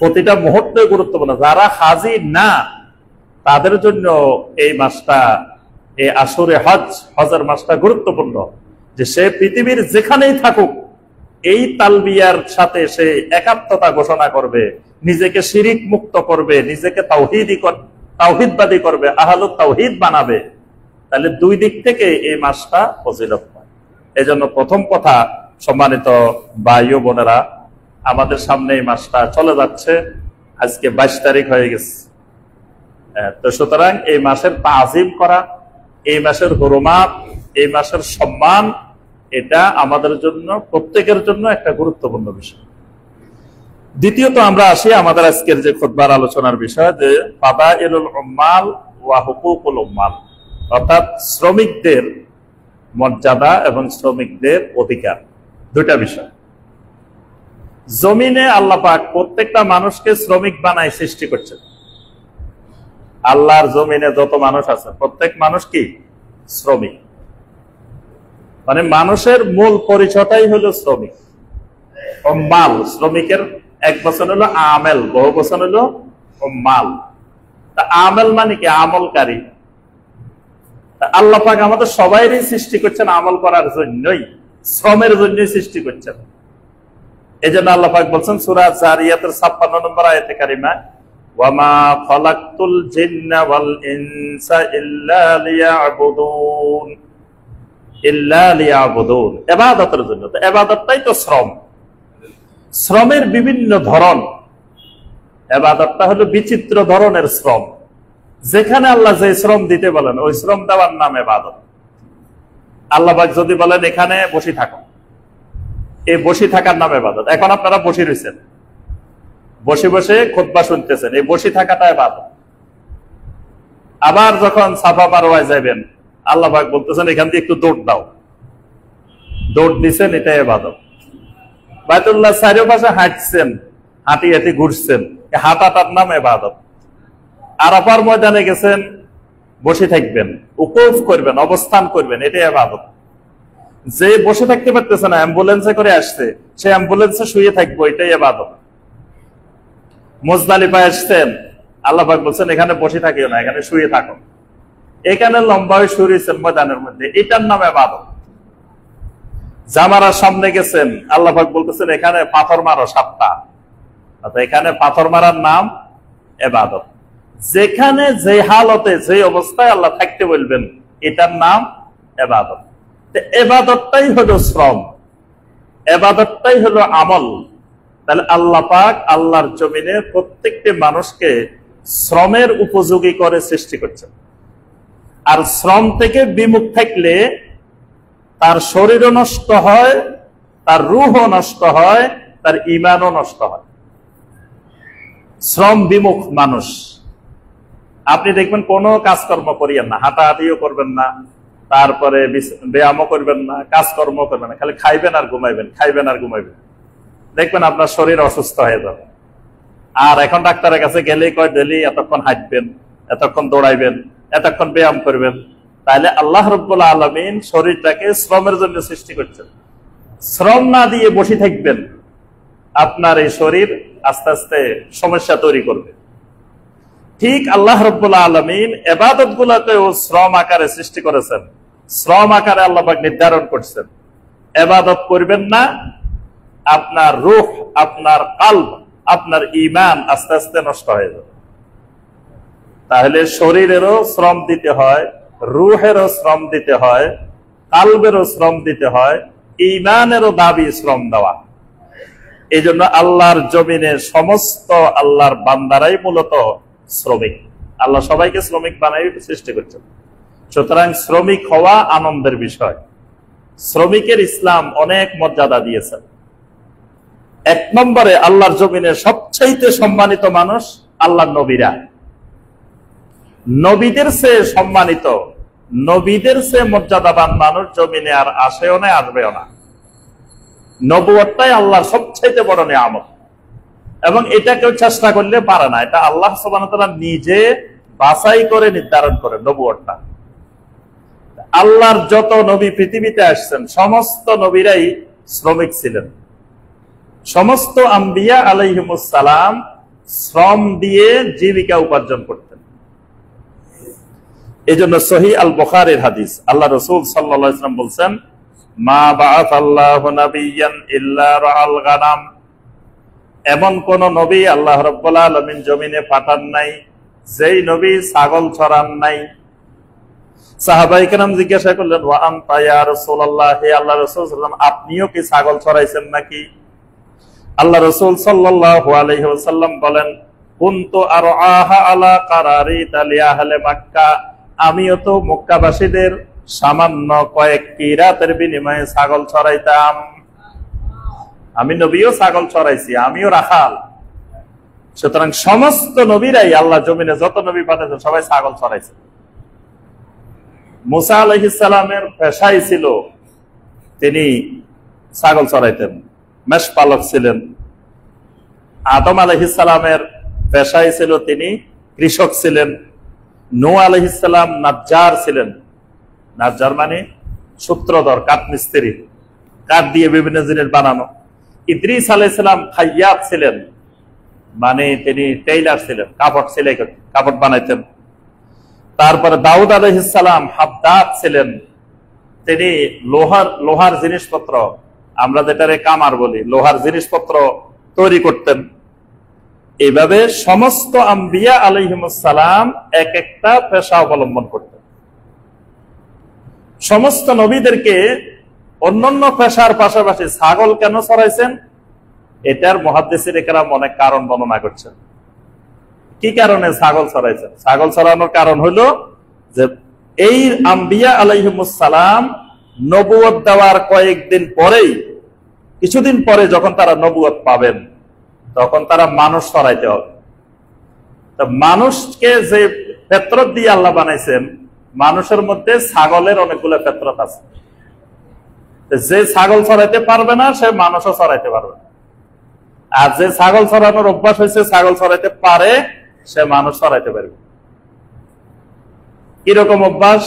প্রতিটা মুহূর্তে গুরুত্বপূর্ণ। যারা হাজি না তাদের জন্য এই মাসটা, এই আশুরে হজের মাসটা গুরুত্বপূর্ণ। যে সে পৃথিবীর যেখানেই থাকুক এই তালবিয়ার সাথে সে একাত্মতা ঘোষণা করবে, নিজেকে শিরিক মুক্ত করবে, নিজেকে তাওহীদবাদী করবে, আহলুত তাওহীদ বানাবে। তাহলে দুই দিক থেকে এই মাসটা ফজিলত পায়। এই জন্য প্রথম কথা, সম্মানিত ভাই ও বোনেরা, আমাদের সামনে এই মাসটা চলে যাচ্ছে, আজকে 22 তারিখ হয়ে গেছে। তো সুতরাং এই মাসের তাজিম করা, এই মাসের হুরমাত, এই মাসের সম্মান, এটা আমাদের জন্য, প্রত্যেকের জন্য একটা গুরুত্বপূর্ণ বিষয়। দ্বিতীয়ত আমরা আসি আমাদের আজকের যে খুতবার আলোচনার বিষয়, যে ফাদাইলুল উম্মাল ওয়া হুকুকুল উম্মাল, অর্থাৎ শ্রমিকদের মর্যাদা এবং শ্রমিকদের অধিকার, দুইটা বিষয়। জমিনে আল্লাহ পাক প্রত্যেকটা মানুষকে শ্রমিক বানায় সৃষ্টি করছেন। আল্লাহর জমিনে যত মানুষ আছে প্রত্যেক মানুষ কি শ্রমিক, মানে মানুষের মূল পরিচয়টাই হলো শ্রমিক। মাল, শ্রমিকের এক বচন হলো আমেল, বহু বচন হলো মাল। তা আমেল মানে কি? আমলকারী। আল্লাহ পাক আমাদের সবাইরই সৃষ্টি করছেন আমল করার জন্যই, শ্রমের জন্যই সৃষ্টি করছেন। এই জন্য আল্লাহ পাক বলছেন সূরা জারিয়াতের 56 নম্বর আয়াতে কারিমা, ওয়ামা খালাকতুল জিন্না ওয়াল ইনসা ইল্লা লিয়াবুদুন, ইল্লা লিয়াবুদুন, ইবাদতের জন্য। তো ইবাদতটাই তো শ্রম। শ্রমের বিভিন্ন ধরন, ইবাদতটা হলো বিচিত্র ধরনের শ্রম। যেখানে আল্লাহ যে শ্রম দিতে বলেন ওই শ্রম দেওয়ার নাম ইবাদত। আল্লাহ পাক যদি বলেন এখানে বসে থাকো, এই বসে থাকার নাম ইবাদত। এখন আপনারা বসে রয়েছেন, বসে বসে খুতবা শুনতেছেন, এই বসে থাকাটা ইবাদত। আবার যখন সাফা মারওয়ায় যাবেন, আল্লাহ পাক বলতেছেন এখান দিয়ে একটু দৌড় দাও, দৌড় দিচ্ছেন, এটা ইবাদত। বাইতুল্লাহ চারিপাশে হাঁটছেন, হাঁটি হাঁটি ঘুরছেন, হাঁটাটার নাম ইবাদত। আরাফার ময়দানে গেছেন, বসে থাকবেন, উকুফ করবেন, অবস্থান করবেন, এটাই ইবাদত। যে বসে থাকতে পারতেছে না, অ্যাম্বুলেন্সে করে আসছে, সে অ্যাম্বুলেন্সে শুয়ে থাকবো, এটাই ইবাদত। মুজদালিফায় আসছেন, আল্লাহ পাক বলছেন এখানে বসে থাকিও না, এখানে শুয়ে থাকো। এখানে লম্বা হয়ে শুয়েছেন ময়দানের মধ্যে, এটার নাম ইবাদত। জামারার সামনে গেছেন, আল্লাহ পাক বলতেছেন এখানে পাথর মারো 7টা, এখানে পাথর মারার নাম ইবাদত। যেখানে যে হালতে যে অবস্থায় আল্লাহ থাকতে বলবেন এটার নাম ইবাদত। ইবাদতটাই হলো শ্রম, ইবাদতটাই হলো আমল। তাহলে আল্লাহ পাক আল্লাহর জমিনে প্রত্যেকটি মানুষকে শ্রমের উপযোগী করে সৃষ্টি করছেন। আর শ্রম থেকে বিমুখ থাকলে তার শরীরও নষ্ট হয়, তার রূহও নষ্ট হয়, তার ঈমানও নষ্ট হয়। শ্রম বিমুখ মানুষ, আপনি দেখবেন কোনো কাজকর্ম করিয়েন না, হাঁটাহাঁটিও করবেন না, তারপরে ব্যায়ামও করবেন না, কাজকর্ম করবেন না, খালি খাইবেন আর ঘুমাইবেন, খাইবেন আর ঘুমাইবেন, দেখবেন আপনার শরীর অসুস্থ হয়ে যাবে। আর এখন ডাক্তারের কাছে গেলেই কয় ডেলি এতক্ষণ হাঁটবেন, এতক্ষণ দৌড়াইবেন, এতক্ষণ ব্যায়াম করবেন। তাহলে আল্লাহ রাব্বুল আলামিন শরীরটাকে শ্রমের জন্য সৃষ্টি করছেন। শ্রম না দিয়ে বসে থাকবেন, আপনার এই শরীর আস্তে আস্তে সমস্যা তৈরি করবে। ঠিক আল্লাহ রাব্বুল আলামিন ইবাদত গুলাকেও শ্রম আকারে সৃষ্টি করেছেন, শ্রম আকারে আল্লাহ পাক নির্ধারণ করছেন। ইবাদত করবেন না, আপনার রূহ, আপনার কলব, আপনার ঈমান আস্তে আস্তে নষ্ট হয়ে যাবে। তাহলে শরীরেরও শ্রম দিতে হয়, রূহেরও শ্রম দিতে হয়, কলবেরও শ্রম দিতে হয়, ঈমানেরও দাবি শ্রম দেওয়া। এই জন্য আল্লাহর জমিনে সমস্ত আল্লাহর বান্দারাই মূলত শ্রমিক। আল্লাহ সবাইকে শ্রমিক বানাই সৃষ্টি করছেন। সুতরাং শ্রমিক হওয়া আনন্দের বিষয়। শ্রমিকের ইসলাম অনেক মর্যাদা দিয়েছেন। এক নম্বরে আল্লাহর জমিনে সবচাইতে সম্মানিত মানুষ আল্লাহর নবীরা। নবীদের চেয়ে সম্মানিত, নবীদের চেয়ে মর্যাদাবান মানুষ জমিনে আর আসেও না, আসবেও না। নবুয়তটাই আল্লাহর সবচাইতে বড় নিয়ামত, এবং এটা কেউ চেষ্টা করলে পারে না। এটা আল্লাহ সুবহানাহু ওয়া তাআলা নিজে বাছাই করে নির্ধারণ করেন নবুয়তটা। আল্লাহর যত নবী পৃথিবীতে আসছেন সমস্ত নবীরাই শ্রমিক ছিলেন। সমস্ত আম্বিয়া আলাইহিমুস সালাম শ্রম দিয়ে জীবিকা উপার্জন করতেন। এই জন্য সহিহ আল বুখারীর হাদিস, আল্লাহ রাসূল সাল্লাল্লাহু আলাইহি ওয়াসাল্লাম বলছেন, মা বাআসাল্লাহু নাবিয়্যান ইল্লা রাআল গানাম, এমন কোন নবী আল্লাহ রাব্বুল আলামিন জমিনে পাঠান নাই যেই নবী ছাগল চরান নাই। সাহাবায়ে কেরাম জিজ্ঞাসা করলেন, ওয়া আনতা ইয়া রাসূলুল্লাহ, হে আল্লাহর রাসূল সাল্লাল্লাহু আলাইহি ওয়াসাল্লাম, আপনিও কি ছাগল চরাইছেন নাকি? আল্লাহ রাসূল সাল্লাল্লাহু আলাইহি ওয়াসাল্লাম বলেন, কুনতু আরআহা আলা কারারিত আলি আহলে মক্কা, আমিও তো মক্কাবাসীদের সামান্য কয়েক কিরাতের বিনিময়ে ছাগল চরাইতাম। আমি নবীও ছাগল চরাইছি, আমিও রাখাল। সুতরাং সমস্ত নবীরাই আল্লাহ জমিনে যত নবী পাঠাইছেন সবাই ছাগল চরাইছে। মুসা আলাইহিস সালামের পেশাই ছিল তিনি ছাগল চরাইতেন, মেষপালক ছিলেন। আদম আলাইহিস সালামের পেশাই ছিল তিনি কৃষক ছিলেন। নূহ আলাইহিস সালাম নাজ্জার ছিলেন। নাজ্জার মানে সূত্রধর, কাঠমিস্ত্রি, কাঠ দিয়ে বিভিন্ন জিনিস বানানো। ইদ্রিস আলাইহিস সালাম খাইয়াত ছিলেন, মানে তিনি টেইলার ছিলেন, কাপড় সেলাই করতেন, কাপড় বানাইতেন। তারপরে দাউদ আলাইহিস সালাম হাদ্দাদ ছিলেন, তিনি লোহার জিনিসপত্র, আমরা যেটারে কামার বলি, লোহার জিনিসপত্র তৈরি করতেন। এইভাবে সমস্ত আম্বিয়া আলাইহিমুস সালাম এক একটা পেশা অবলম্বন করতেন। সমস্ত নবীদেরকে অন্যান্য পেশার পাশাপাশি ছাগল কেন চড়াইছেন, এটার মুহাদ্দিসিনে কেরাম অনেক কারণ বর্ণনা করছেন। কি কারণে ছাগল চড়াইছেন? ছাগল চড়ানোর কারণ হলো যে এই আম্বিয়া আলাইহিমুস সালাম নবুয়ত দেওয়ার কয়েকদিন পরেই, কিছুদিন পরে যখন তারা নবুয়ত পাবেন, তখন তারা মানুষ চড়াইতে হবে। মানুষকে যে ফেতরত দিয়ে আল্লাহ বানাইছেন, মানুষের মধ্যে ছাগলের অনেকগুলো ফেতরত আছে। যে ছাগল চড়াইতে পারবে না সে মানুষও চড়াইতে পারবে না, আর যে ছাগল চড়ানোর অভ্যাস হয়েছে, ছাগল চড়াইতে পারে, সে মানুষ চড়াইতে পারবে। কিরকম অভ্যাস?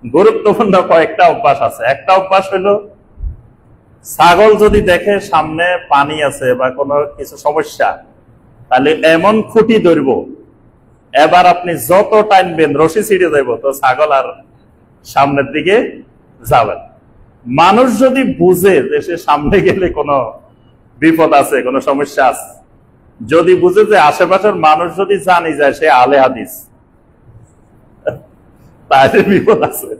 গুরুত্বপূর্ণ কয়েকটা অভ্যাস আছে। একটা অভ্যাস হলো, ছাগল যদি দেখে সামনে পানি আছে বা কোনো কিছু সমস্যা, তাহলে এমন খুঁটি ধরব, এবার আপনি যত টানবেন রশি ছিঁড়ে যাইব, তো ছাগল আর সামনের দিকে যাবেন। মানুষ যদি বুঝে যে সে সামনে গেলে কোনো বিপদ আছে, কোনো সমস্যা আছে, যদি বুঝে যে আশেপাশের মানুষ যদি জানি যায় সে আলে হাদিস, তাহলে বিপদ আছে,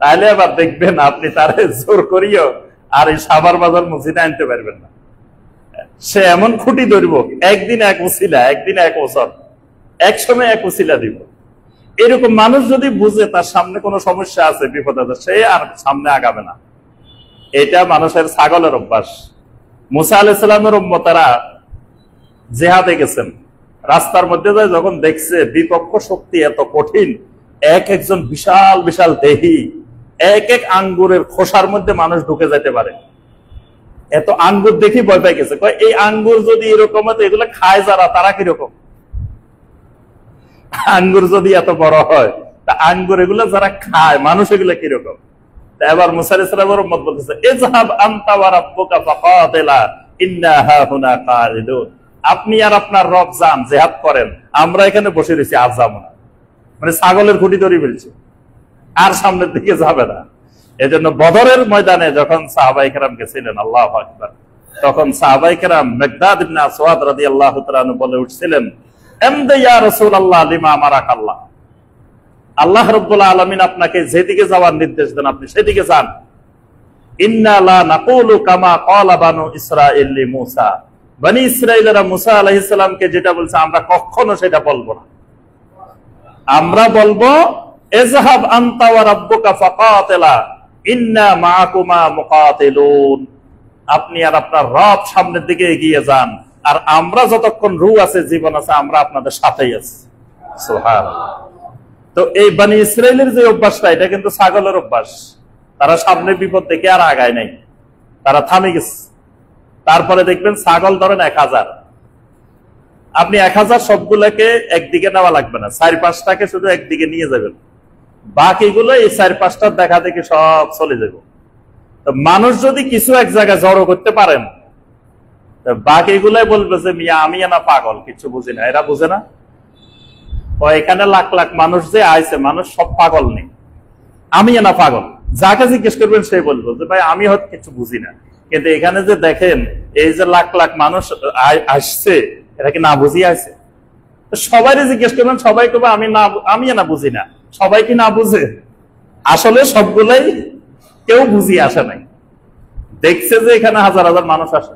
তাহলে আবার দেখবেন আপনি তারে জোর করিও আর এই সাভার বাজার মসজিদে আনতে পারবেন না। সে এমন খুঁটি ধরব, একদিন এক উসিলা, একদিন এক ওসর, এক সময় এক উসিলা দিব। এরকম মানুষ যদি বুঝে তার সামনে কোনো সমস্যা আছে, বিপদ আছে, সে আর সামনে আগাবে না। এটা মানুষের ছাগলের অভ্যাস। মুসা আলাইহিস সালামের উম্মতেরা জিহাদে গেছেন, রাস্তার মধ্যে যায় যখন দেখছে বিপক্ষ শক্তি এত কঠিন, এক একজন বিশাল বিশাল দেহি, এক এক আঙ্গুরের খোসার মধ্যে মানুষ ঢুকে যেতে পারে, এত আঙ্গুর দেখি ভয় পাই গেছে। এই আঙ্গুর যদি এরকম হতো, এগুলো খায় যারা, তারা কিরকম? আঙ্গুর যদি এত বড় হয়, তা আঙ্গুর এগুলো যারা খায়, মানুষ এগুলো কিরকম? এবার মুসা আলাইহিস সালামের উম্মত বলতেছে, ইযহাব আনতা ওয়া রাব্বুকা ফাকাতিলা ইন্না হাহুনা কাঈদুন, আপনি আর আপনার রব যান, জিহাদ করেন, আমরা এখানে বসে রয়েছি, আর যাব না। মানে ছাগলের খুঁটি ধরে ফেলছে, আর সামনের দিকে যাবে না। এজন্য বদরের ময়দানে যখন সাহাবায়ে কেরাম গেছিলেন, আল্লাহু আকবার, তখন সাহাবায়ে কেরাম মিকদাদ ইবনে আসওয়াদ রাদিয়াল্লাহু তাআলা আনহু বলে উঠছিলেন, আমদা ইয়া রাসূলুল্লাহ লিমা আমারাকাল্লাহ, আল্লাহ রাব্বুল আলামিন আপনাকে যেদিকে যাওয়ার নির্দেশ দেন আপনি সেদিকে যান। ইন্না লা নাকুলু কামা ক্বালা বানু ইসরাঈল লি মূসা, বনি ইসরাঈলরা মূসা আলাইহিস সালামকে যেটা বলছে আমরা কখনো সেটা বলবো না। আমরা বলবো ইযহাব আনতা ওয়া রাব্বুকা ফাকাতিলা ইন্না মাআকুমা মুকাতিলুন, আপনি আর আপনার রব সামনের দিকে এগিয়ে যান, আর আমরা যতক্ষণ রূহ আছে, জীবন আছে, আমরা আপনাদের সাথেই আছি। সুবহানাল্লাহ। তো এই বনি ইসরাইলের যে অভ্যাসটা, এটা কিন্তু ছাগলের অভ্যাস। তারা সামনে বিপদ দেখে আর আগায় নাই, তারা থামে গেছে। তারপরে দেখবেন ছাগল ধরেন 1000, আপনি 1000 সবগুলোকে একদিকে নেওয়া লাগবে না, 4-5টাকে শুধু একদিকে নিয়ে যাবেন, বাকিগুলো এই 4-5টার দেখা দেখি সব চলে যাবে। তো মানুষ যদি কিছু এক জায়গায় জড়ো করতে পারেন, বাকিগুলাই বলবে যে মিয়া আমি না পাগল, কিছু বুঝি না। এরা বুঝে না এখানে লাখ লাখ মানুষ যে আইছে, মানুষ সব পাগল নেই, আমি না পাগল। যাকে জিজ্ঞেস করবেন সে বলবো যে ভাই আমি হয়তো কিছু বুঝি না, কিন্তু এখানে যে দেখেন এই যে লাখ লাখ মানুষ আসছে, এরা কি না বুঝি আসছে? সবাই জিজ্ঞেস করবেন, সবাই করবে আমি না বুঝি না। সবাই কি না বুঝে? আসলে সবগুলাই কেউ বুঝিয়ে আসে নাই, দেখছে যে এখানে হাজার হাজার মানুষ আসে,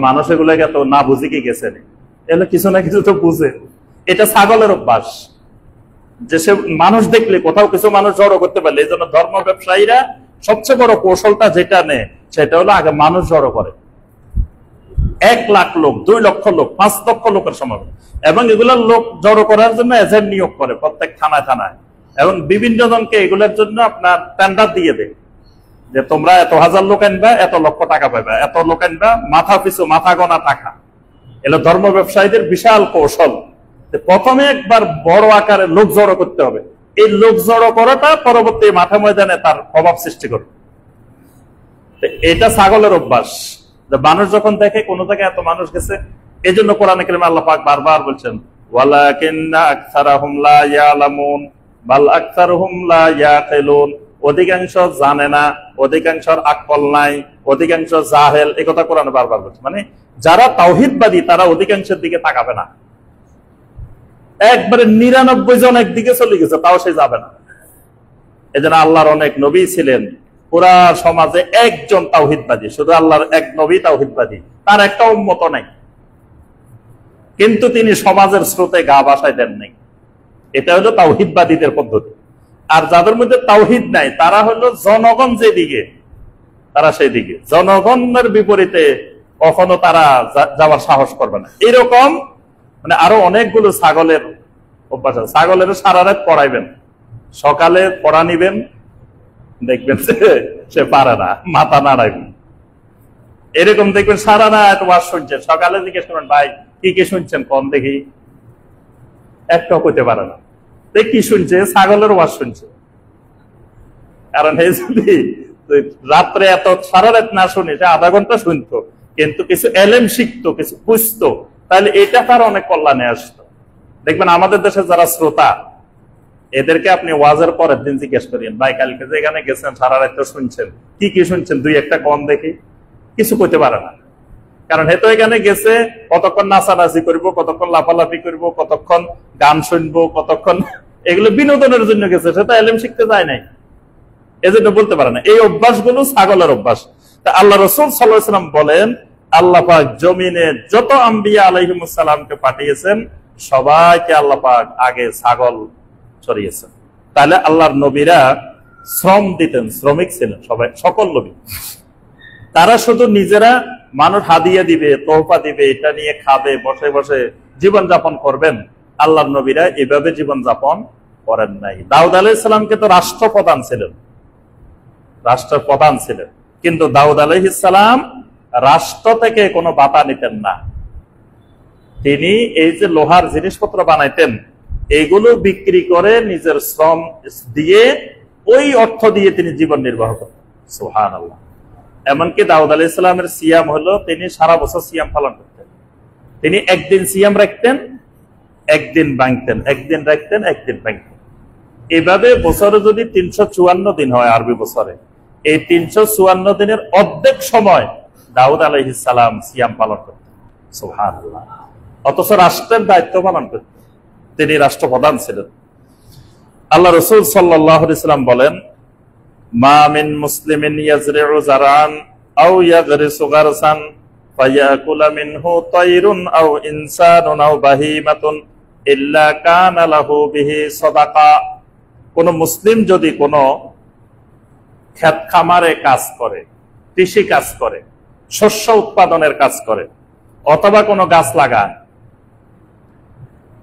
মানুষ এগুলোকে তো না বুঝি কি গেছে, এগুলো কিছু না কিছু তো বুঝে। এটা ছাগলের অভ্যাস, যে সে মানুষ দেখলে কোথাও কিছু মানুষ জড়ো করতে পারলে। এই জন্য ধর্ম ব্যবসায়ীরা সবচেয়ে বড় কৌশলটা যেটা নেয়, সেটা হলো আগে মানুষ জড়ো করে। 1 লাখ লোক, 2 লক্ষ লোক, 5 লক্ষ লোকের সমাবেশ, এবং এগুলোর লোক জড়ো করার জন্য এজেন্ট নিয়োগ করে প্রত্যেক থানায় থানায়, এবং বিভিন্ন জনকে এগুলোর জন্য আপনার টেন্ডার দিয়ে দেয় যে তোমরা এত হাজার লোক আনবা, এত লক্ষ টাকা পাবে, এত লোক আনবা, মাথা পিছু মাথা গোনা টাকা। এগুলো ধর্ম ব্যবসায়ীদের বিশাল কৌশল। প্রথমে একবার বড় আকারে লোক জড়ো করতে হবে, এই লোক জড়ো করাটা পরবর্তী মাঠে ময়দানে তার প্রভাব সৃষ্টি করবে। এটা ছাগলের অভ্যাস। মানুষ যখন দেখে কোন জায়গায় এত মানুষ গেছে, এই জন্য কোরআনে কারিমে আল্লাহ পাক বারবার বলছেন ওয়ালাকিন্না আকসারাহুম লা ইয়ালামুন বাল আকসারুহুম লা ইয়াকিলুন, অধিকাংশ জানে না, অধিকাংশের আকল নাই, অধিকাংশ জাহেল। এই কথা কোরআনে বারবার বলছে। মানে যারা তাওহীদবাদী তারা অধিকাংশের দিকে তাকাবে না, একবারে 99 জন একদিকে চলে গেছে, তাও সে যাবে না। এজন্য আল্লাহর অনেক নবী ছিলেন, পুরা সমাজে একজন তাওহীদবাদী, শুধু আল্লাহর এক নবী তাওহীদবাদী, তার একটা উম্মত নাই, কিন্তু তিনি সমাজের স্রোতে গা ভাসায় দেন নাই। এটা হলো তাওহীদবাদীদের পদ্ধতি। আর যাদের মধ্যে তাওহীদ নাই, তারা হলো জনগণ যেদিকে, তারা সেই দিকে, জনগণের বিপরীতে কখনো তারা যাওয়ার সাহস করবে না। এরকম মানে আরো অনেকগুলো ছাগলের অভ্যাস আছে। ছাগলের সারা রাত পড়াইবেন, সকালে পড়া নিবেন, দেখবেন সে পারে না, মাথা নাড়াইবেন। এরকম দেখবেন সারা রাত ওয়াজ শুনছেন, সকালে জিজ্ঞেস করবেন ভাই কি কি শুনছেন কম দেখি, একটাও কইতে পারে না। কি শুনছে? ছাগলের ওয়াজ শুনছে। কারণ এই যদি রাত্রে এত সারা রাত না শুনে, সে আধা ঘন্টা শুনতো, কিন্তু কিছু এলেম শিখতো, কিছু বুঝতো, তাহলে এটা তার অনেক কল্যাণে আসতো। দেখবেন আমাদের দেশে যারা শ্রোতা, এদেরকে আপনি ওয়াজের পরের দিন জিজ্ঞেস করেন ভাই কালকে যেখানে গেছেন সারা রাত তো শুনছেন, কি কি শুনছেন, 2-1টা কম দেখি, কিছু কইতে পারে না। কারণ হেতো এখানে গেছে কতক্ষণ নাচানাচি করব, কতক্ষণ লাফালাফি করব, কতক্ষণ গান শুনবো, কতক্ষণ এগুলো বিনোদনের জন্য গেছে, সে তো এলেম শিখতে যায় নাই, এজন্য বলতে পারে না। এই অভ্যাসগুলো ছাগলের অভ্যাস। তা আল্লাহ রাসূল সাল্লাল্লাহু আলাইহি ওয়াসাল্লাম বলেন, আল্লাহ পাক জমিনে যত আম্বিয়া আলাইহিমুস সালামকে পাঠিয়েছেন, সবাইকে আল্লাহ পাক আগে ছাগল চড়িয়েছেন। তাহলে আল্লাহর নবীরা শ্রম দিতেন, শ্রমিক ছিলেন সবাই, সকল নবী। তারা শুধু নিজেরা মানুষ হাদিয়া দিবে, তোহফা দিবে, এটা নিয়ে খাবে, বসে বসে জীবন যাপন করবেন, আল্লাহর নবীরা এভাবে জীবন যাপন করেন নাই। দাউদ আলাইহিস সালামকে তো রাষ্ট্রপ্রধান ছিলেন, রাষ্ট্রপ্রধান ছিলেন, কিন্তু দাউদ আলাইহিস সালাম রাষ্ট্র থেকে কোনো বাতা নিতেন না। তিনি এই যে লোহার জিনিসপত্র বানাইতেন, এইগুলো বিক্রি করে নিজের শ্রম দিয়ে, ওই অর্থ দিয়ে তিনি জীবন নির্বাহ করতেন। সুবহানাল্লাহ। এমনকি দাউদ আলাইহিস সালামের সিয়াম হলো, তিনি সারা বছর সিয়াম পালন করতেন। তিনি একদিন সিয়াম রাখতেন, একদিন ভাঙতেন, একদিন রাখতেন, একদিন ভাঙতেন। এভাবে বছরে যদি 354 দিন হয় আরবি বছরে, এই 354 দিনের অর্ধেক সময় দাউদ আলাইহিস সালাম সিয়াম পালন করতেন। সুবহানাল্লাহ। অথচ রাষ্ট্রের দায়িত্ব পালন করতেন, তিনি রাষ্ট্রপ্রধান ছিলেন। আল্লাহ রাসূল সাল্লাল্লাহু আলাইহি ওয়াসাল্লাম বলেন, মা মিন মুসলিমিন ইয়াজরিউ যারান আও ইয়াগরিসু গারসান ফায়াকুলু মিনহু তায়রুন আও ইনসানুন আও বাহিমাতুন ইল্লা কানা লাহু বিহি সাদাকা। কোন মুসলিম যদি কোন ক্ষেত খামারে কাজ করে, কৃষি কাজ করে, শস্য উৎপাদনের কাজ করে, অথবা কোনো গাছ লাগায়,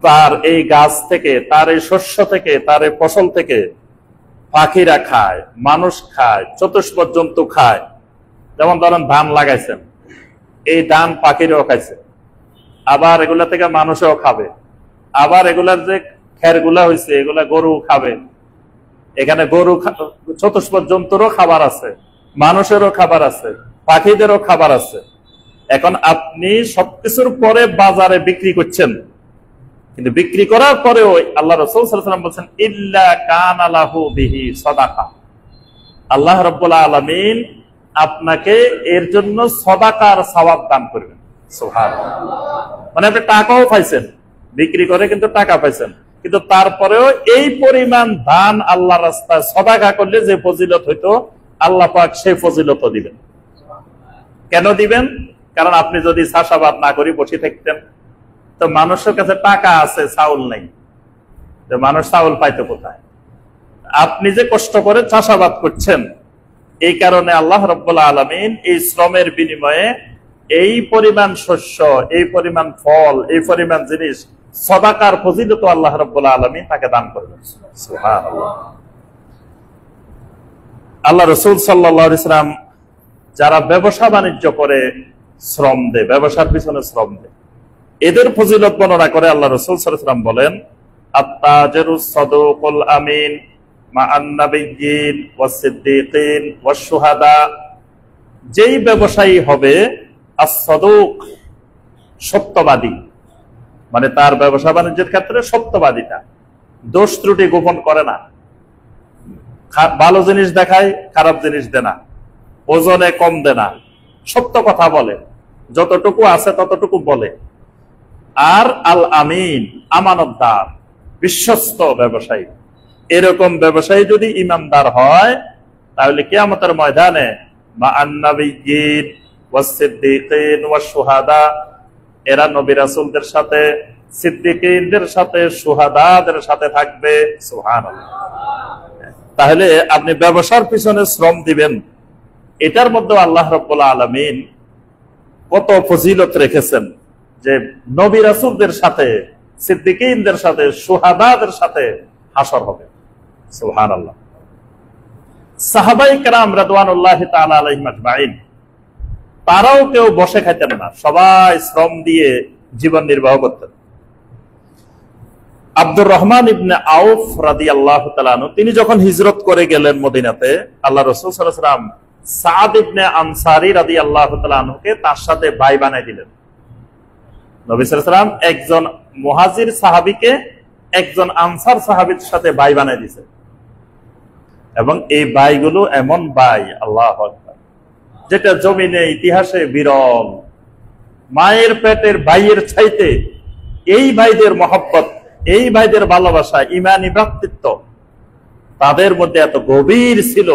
তার এই গাছ থেকে, তার এই শস্য থেকে, তার এই ফসল থেকে পাখিরা খায়, মানুষ খায়, চতুষ্পদ জন্তু খায়। যেমন ধরেন ধান লাগাইছেন, এই ধান পাখিরাও খাইছে, আবার এগুলা থেকে মানুষও খাবে, আবার এগুলার যে খেরগুলা হয়েছে এগুলা গরু খাবে, এখানে গরু চতুষ্পদ জন্তুরও খাবার আছে, মানুষেরও খাবার আছে, পাখিদেরও খাবার আছে। এখন আপনি সবকিছুর পরে বাজারে বিক্রি করছেন, কিন্তু বিক্রি করার পরেও আল্লাহ রাসূল সাল্লাল্লাহু আলাইহি ওয়াসাল্লাম বলেন ইল্লা কানা লাহু বিহি সাদাকা, আল্লাহ রাব্বুল আলামিন আপনাকে এর জন্য সাদাকার সওয়াব দান করবেন। সুবহানাল্লাহ। মানে আপনি টাকাও পাইছেন, বিক্রি করে কিন্তু টাকা পাইছেন, কিন্তু তারপরেও এই পরিমাণ ধান আল্লাহর রাস্তায় সাদাকা করলে যে ফজিলত হইতো, আল্লাহ পাক সেই ফজিলত দিবেন। কেন দিবেন? কারণ আপনি যদি চাষাবাদ না করে বসে থাকতেন, তো মানুষের কাছে টাকা আছে, চাউল নেই, তো মানুষ চাউল পাইতো কোথায়? আপনি যে কষ্ট করে চাষাবাদ করছেন, এই কারণে আল্লাহ রাব্বুল আলামিন এই শ্রমের বিনিময়ে এই পরিমাণ শস্য, এই পরিমাণ ফল, এই পরিমাণ জিনিস সাদাকার ফজিলত আল্লাহ রাব্বুল আলামিন তাকে দান করবেন। সুবহানাল্লাহ। আল্লাহ রাসূল সাল্লাল্লাহু আলাইহি ওয়াসাল্লাম যারা ব্যবসা বাণিজ্য করে শ্রম দেয়, ব্যবসার পিছনে শ্রম দেয়, এদের ফজিলত বর্ণনা করে আল্লাহ রাসূল সাল্লাল্লাহু আলাইহি ওয়াসাল্লাম বলেন আত-তাজিরুস সাদুকুল আমিন মা'আন নাবিয়্যিন ওয়াস-সিদ্দীকিন ওয়াশ-শুহাদা, যেই ব্যবসায়ী হবে আস-সাদুক, সত্যবাদী, মানে তার ব্যবসা বাণিজ্যের ক্ষেত্রে সত্যবাদিতা, দোষ ত্রুটি গোপন করে না, ভালো জিনিস দেখায়, খারাপ জিনিস দেয় না, ওজনে কম দেয় না, সত্য কথা বলে, যতটুকু আছে ততটুকু বলে। আর আল আমিন, আমানতদার, বিশ্বস্ত ব্যবসায়ী, এরকম ব্যবসায়ী যদি ইমানদার হয়, তাহলে কিয়ামতের ময়দানে মা'আন নাবিয়্যিন ওয়াস-সিদ্দীকিন ওয়াশ-শুহাদা, এরা নবী রাসূলদের সাথে, সিদ্দীকিনদের সাথে, শুহাদাদের সাথে থাকবে। সুবহানাল্লাহ। তাহলে আপনি ব্যবসার পিছনে শ্রম দিবেন, এটার মধ্যে আল্লাহ রাব্বুল আলামিন কত ফজিলত রেখেছেন, যে নবী রাসূলদের সাথে, সিদ্দীকিনদের সাথে, শুহাদাদের সাথে হাসর হবে। সুবহানাল্লাহ। সাহাবায়ে কেরাম রাদিয়াল্লাহু তাআলা আলাইহিম আজমাইন, তারাও কেউ বসে খাইতেন না, সবাই শ্রম দিয়ে জীবন নির্বাহ করতেন। আব্দুর রহমান ইবনে আউফ রাদিয়াল্লাহু তাআলা আনহু, তিনি যখন হিজরত করে গেলেন মদিনাতে, আল্লাহ রাসূল সাল্লাল্লাহু আলাইহি ওয়াসাল্লাম সাদ ইবনে আনসারী রাদিয়াল্লাহু তাআলা আনহুকে তার সাথে ভাই বানাই দিলেন। নবী সাল্লাল্লাহু আলাইহি ওয়াসাল্লাম একজন মুহাজির সাহাবীকে একজন আনসার সাহাবীর সাথে ভাই বানাই দিয়েছে, এবং এই ভাইগুলো এমন ভাই, আল্লাহু আকবার, যেটা জমিনে ইতিহাসে বিরল। মায়ের পেটের ভাইয়ের চাইতে এই ভাইদের মহব্বত, এই ভাইদের ভালোবাসা, ইমানি ভ্রাতৃত্ব তাদের মধ্যে এত গভীর ছিল।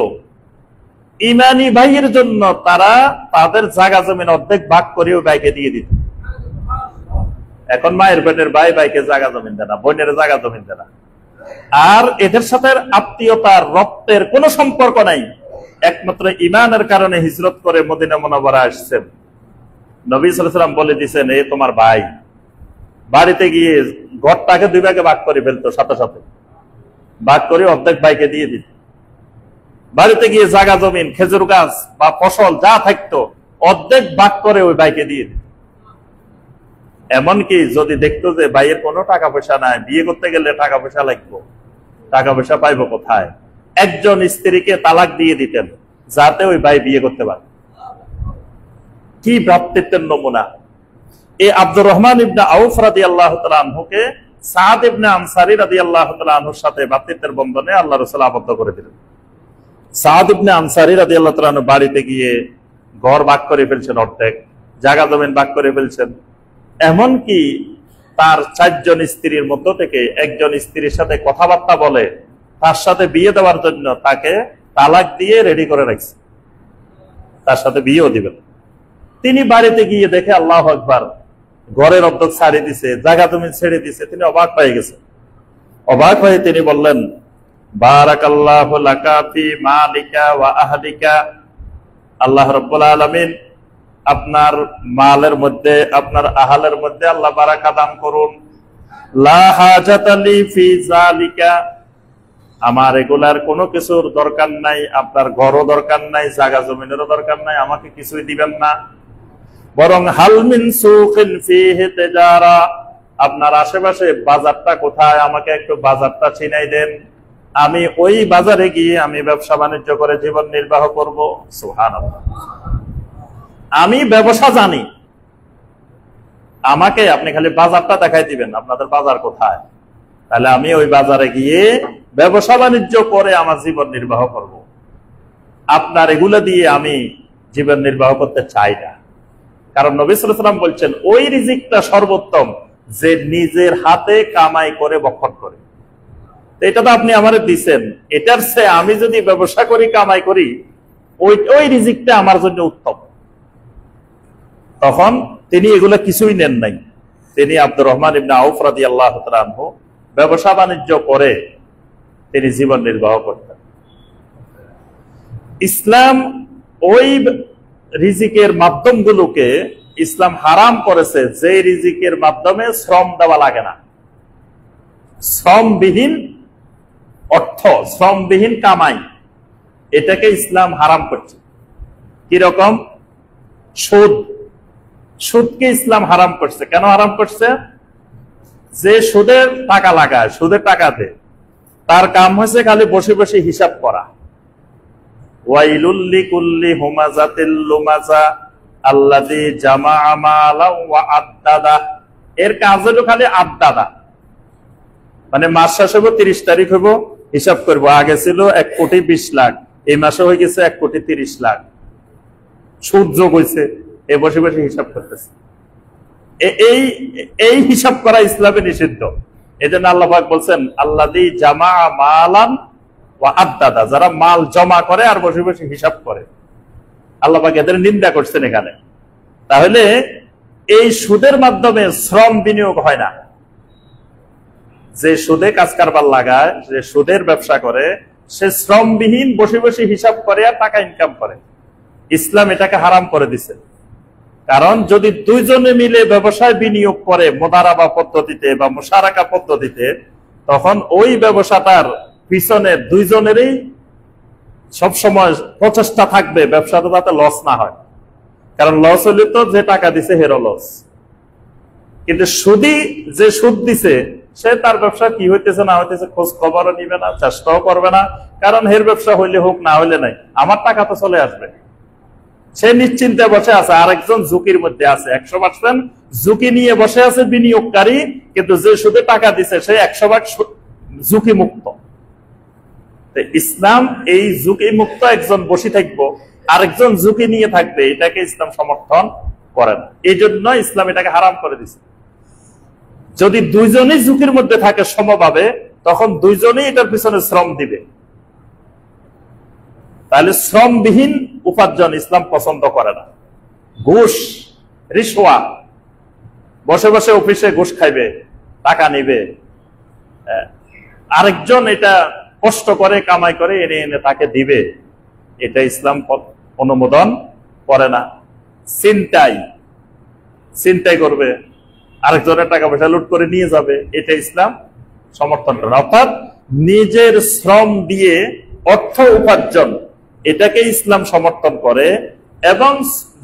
ইমানি ভাইয়ের জন্য তারা তাদের জায়গা জমিন অর্ধেক ভাগ করে ওই ভাইকে দিয়ে দিত। এখন মায়ের পেটের ভাই ভাইকে জায়গা জমিন দেয় না, বোনের জায়গা জমিন দেয় না, আর এদের সাথে আত্মীয়তার, রক্তের কোনো সম্পর্ক নাই। একমাত্র ইমানের কারণে হিজরত করে মদিনা মুনাওয়ারা আসছেন। নবী সাল্লাল্লাহু আলাইহি ওয়াসাল্লাম বলে দিয়েছেন, এই তোমার ভাই। বাড়িতে গিয়ে ঘরটাকে দুই ভাগে ভাগ করে ফেলতো, সাথে সাথে ভাগ করে অর্ধেক ভাইকে দিয়ে দিত। বাড়িতে গিয়ে জায়গা জমিন, খেজুর গাছ বা ফসল যা থাকতো অর্ধেক ভাগ করে ওই ভাইকে দিয়ে দিত। এমনকি যদি দেখতো যে ভাইয়ের কোনো টাকা পয়সা নাই, বিয়ে করতে গেলে টাকা পয়সা লাগবে, টাকা পয়সা পাইবো কোথায়, একজন স্ত্রীকে তালাক দিয়ে দিতেন যাতে ওই ভাই বিয়ে করতে পারে। কি ভ্রাতৃত্বের নমুনা! এই আব্দুর রহমান ইবনে আউফ রাদিয়াল্লাহু তাআলা আনহুকে সাদ ইবনে আনসারী রাদিয়াল্লাহু তাআলা আনহুর সাথে ভ্রাতৃত্বের বন্ধনে আল্লাহ রাসূল আবদ্ধ করে দিলেন। সাদ ইবনে আনসারী রাদিয়াল্লাহু তাআলা আনহু বাড়িতে গিয়ে ঘর ভাগ করে ফেলছেন, অর্ধেক জায়গা জমিন ভাগ করে ফেলছেন। এমনকি তার 4 জন স্ত্রীর মধ্য থেকে একজন স্ত্রীর সাথে কথাবার্তা বলে তার সাথে বিয়ে দেওয়ার জন্য তাকে তালাক দিয়ে রেডি করে রাখছে, তার সাথে বিয়েও দিবেন। তিনি বাড়িতে গিয়ে দেখে, আল্লাহু আকবার, ঘরের অর্ধেক ছাড়িয়ে দিছে, জায়গা জমিন ছেড়ে দিছে। তিনি অবাক হয়ে গেছেন। অবাক হয়ে তিনি বললেন, বারাকাল্লাহু লাকা ফি মালিকা ওয়া আহলিকা, আল্লাহ রাব্বুল আলামিন আপনার মালের মধ্যে, আপনার আহালের মধ্যে আল্লাহ বারাকা দান করুন। লা হাজাতা লি ফি যালিকা, আমার এগুলার কোনো কিছুর দরকার নাই, আপনার ঘরও দরকার নাই, জায়গা জমিনেরও দরকার নাই, আমাকে কিছুই দিবেন না। বরং হাল মিন সুকিন ফিহি তিজারা, আপনার আশেপাশে বাজারটা কোথায়, আমাকে একটু বাজারটা চিনাই দেন, আমি ওই বাজারে গিয়ে আমি ব্যবসা বাণিজ্য করে জীবন নির্বাহ করব। সুবহানাল্লাহ। আমি ব্যবসা জানি, আমাকে আপনি খালি বাজারটা দেখাই দিবেন, আপনাদের বাজার কোথায়, তাহলে আমি ওই বাজারে গিয়ে ব্যবসা বাণিজ্য করে আমার জীবন নির্বাহ করব। আপনার এগুলো দিয়ে আমি জীবন নির্বাহ করতে চাই না। কারণ নবী সাল্লাল্লাহু আলাইহি ওয়াসাল্লাম বলছেন, ওই রিজিকটা সর্বোত্তম যে নিজের হাতে কামাই করে ভক্ষণ করে। এটা তো আপনি আমারে দিচ্ছেন, এটার চেয়ে আমি যদি ব্যবসা করি, কামাই করি, ওই রিজিকটা আমার জন্য উত্তম। তখন তিনি এগুলো কিছুই নেন নাই। তিনি আব্দুর রহমান ইবনে আউফ রাদিয়াল্লাহু তাআলা আনহু ব্যবসা বাণিজ্য করে তিনি জীবন নির্বাহ করতেন। ইসলাম ওই রিজিকের মাধ্যমগুলোকে ইসলাম হারাম করেছে যে রিজিকের মাধ্যমে শ্রম দেওয়া লাগে না। শ্রমবিহীন অর্থ, শ্রমবিহীন কামাই, এটাকে ইসলাম হারাম করছে। কিরকম? সুদ। সুদকে ইসলাম হারাম করছে। কেন হারাম করছে? যে সুদের টাকা লাগায়, সুদের টাকা দেয়, তার কাম হয়েছে খালি বসে বসে হিসাব করা। ওয়াইলুল লিকুল্লি হুমাযাতিল লুমাযা আল্লাযী জামাআ মালান ওয়া আদ্দাদা। এর কাজ হলো খালি আদ্দাদা, মানে মাস শেষ হইব, 30 তারিখ হইব, হিসাব করব, আগে ছিল 1,20,00,000, এই মাসে হয়ে গেছে 1,30,00,000, সুদ যোগ হয়েছে, এ বসে বসে হিসাব করতেছে। এই হিসাব করা ইসলামে নিষিদ্ধ। এজন্য আল্লাহ পাক বলছেন, আল্লাযী জামাআ মালান ওয়া আদ্দাদা, যারা মাল জমা করে আর বসে বসে হিসাব করে, আল্লাহ পাক এদের নিন্দা করছেন এখানে। তাহলে এই সুদের মাধ্যমে শ্রম বিনিয়োগ হয় না। যে সুদে কাজ কারবার লাগায়, যে সুদের ব্যবসা করে, সে শ্রমবিহীন বসে বসে হিসাব করে আর টাকা ইনকাম করে। ইসলাম এটাকে হারাম করে দিছে। কারণ যদি দুইজনে মিলে ব্যবসায় বিনিয়োগ করে মুদারাবা পদ্ধতিতে বা মুশারাকা পদ্ধতিতে, তখন ওই ব্যবসাটার পিছনে দুইজনেরই সবসময় প্রচেষ্টা থাকবে ব্যবসাটা যাতে লস না হয়। কারণ লস হলে তো যে টাকা দিছে হেরো লস। কিন্তু সুদী যে সুদ দিছে, সে তার ব্যবসা কি হইতেছে না হইতেছে খোঁজ খবরও নিবে না, চেষ্টাও করবে না। কারণ হের ব্যবসা হইলে হোক, না হইলে নাই, আমার টাকা তো চলে আসবে। সে নিশ্চিন্তে বসে আছে। আরেকজন ঝুঁকির মধ্যে আছে, 100% ঝুঁকি নিয়ে বসে আছে বিনিয়োগকারী, কিন্তু যে সুদে টাকা দিছে সে 100% ঝুঁকি মুক্ত। ইসলাম এই ঝুঁকি মুক্ত একজন বসে থাকবো, আরেকজন ঝুঁকি নিয়ে থাকবে, এটাকে ইসলাম সমর্থন করে না। এই জন্য ইসলাম এটাকে হারাম করে দিছে। যদি দুইজনই ঝুঁকির মধ্যে থাকে সমভাবে, তখন দুইজনই এটার পিছনে শ্রম দিবে। তাহলে শ্রমবিহীন উপার্জন ইসলাম পছন্দ করে না। ঘুষ, রিশওয়া, বসে বসে অফিসে ঘুষ খাইবে, টাকা নিবে, আরেকজন এটা কষ্ট করে কামাই করে এনে এনে তাকে দিবে, এটা ইসলাম অনুমোদন করে না। চিন্তাই করবে, আরেকজনের টাকা পয়সা লুট করে নিয়ে যাবে, এটা ইসলাম সমর্থন করে না। অর্থাৎ নিজের শ্রম দিয়ে অর্থ উপার্জন, এটাকে ইসলাম সমর্থন করে। এবং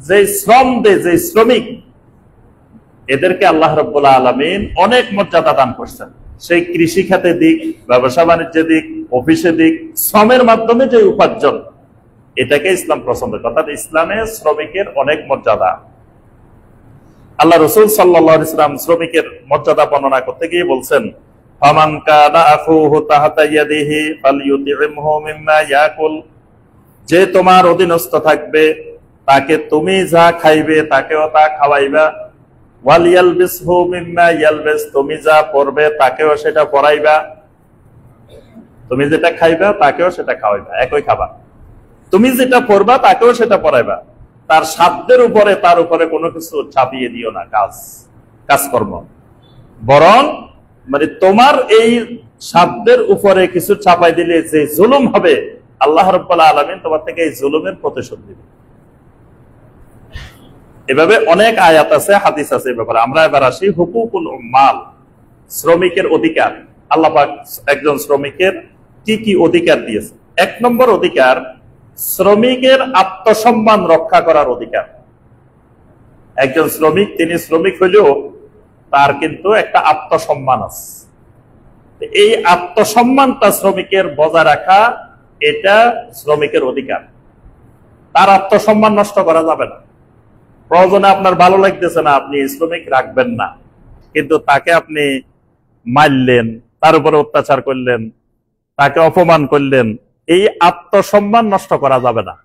যে শ্রম দেয়, যে শ্রমিক, এদেরকে আল্লাহ রাব্বুল আলামিন অনেক মর্যাদা দান করছেন। সেই কৃষি খাতে দিক, ব্যবসা বাণিজ্য দিক, অফিসে দিক, শ্রমের মাধ্যমে যে উপার্জন, এটাকে ইসলাম পছন্দ করে। অর্থাৎ ইসলামে শ্রমিকের অনেক মর্যাদা। আল্লাহ রাসূল সাল্লাল্লাহু আলাইহি ওয়াসাল্লাম শ্রমিকের মর্যাদা বর্ণনা করতে গিয়ে বলছেন, ফামান কানা আখুহু তাহতা ইয়াদিহি ফালইউতি'মহু মিম্মা ইয়াকুল, যে তোমার অধীনস্থ থাকবে তাকে তুমি যা খাইবে তাকেও তা খাওয়াইবা। ওয়াল ইয়ালবিসহু মিম্মা ইয়ালবিস, তুমি যা পরবে তাকেও সেটা পরাইবা। তুমি যেটা খাইবা তাকেও সেটা খাওয়াইবা, একই খাবার। তুমি যেটা পরবা তাকেও সেটা পরাইবা। তার সাধ্যের উপরে তার উপরে কোনো কিছু চাপিয়ে দিও না, কাজকর্ম। বরং মানে তোমার এই সাধ্যের উপরে কিছু চাপাই দিলে যে জুলুম হবে, আল্লাহ রাব্বুল আলামিন তোমার থেকে এই জুলুমের প্রতিশোধ দিবে। এভাবে অনেক আয়াত আছে, হাদিস আছে এই ব্যাপারে। আমরা এবার আসি হুকুকুল উম্মাল, শ্রমিকের অধিকার। আল্লাহ পাক একজন শ্রমিকের কি কি অধিকার দিয়েছে। 1 নম্বর অধিকার, শ্রমিকের আত্মসম্মান রক্ষা করার অধিকার। একজন শ্রমিক, তিনি শ্রমিক হইলেও তার কিন্তু একটা আত্মসম্মান আছে। এই আত্মসম্মানটা শ্রমিকের বজায় রাখা, এটা শ্রমিকের অধিকার। তার আত্মসম্মান নষ্ট করা যাবে না। প্রয়োজনে আপনার ভালো লাগতেছে না, আপনি শ্রমিক রাখবেন না, কিন্তু তাকে আপনি মারলেন, তার উপরে অত্যাচার করলেন, তাকে অপমান করলেন, এই আত্মসম্মান নষ্ট করা যাবে না।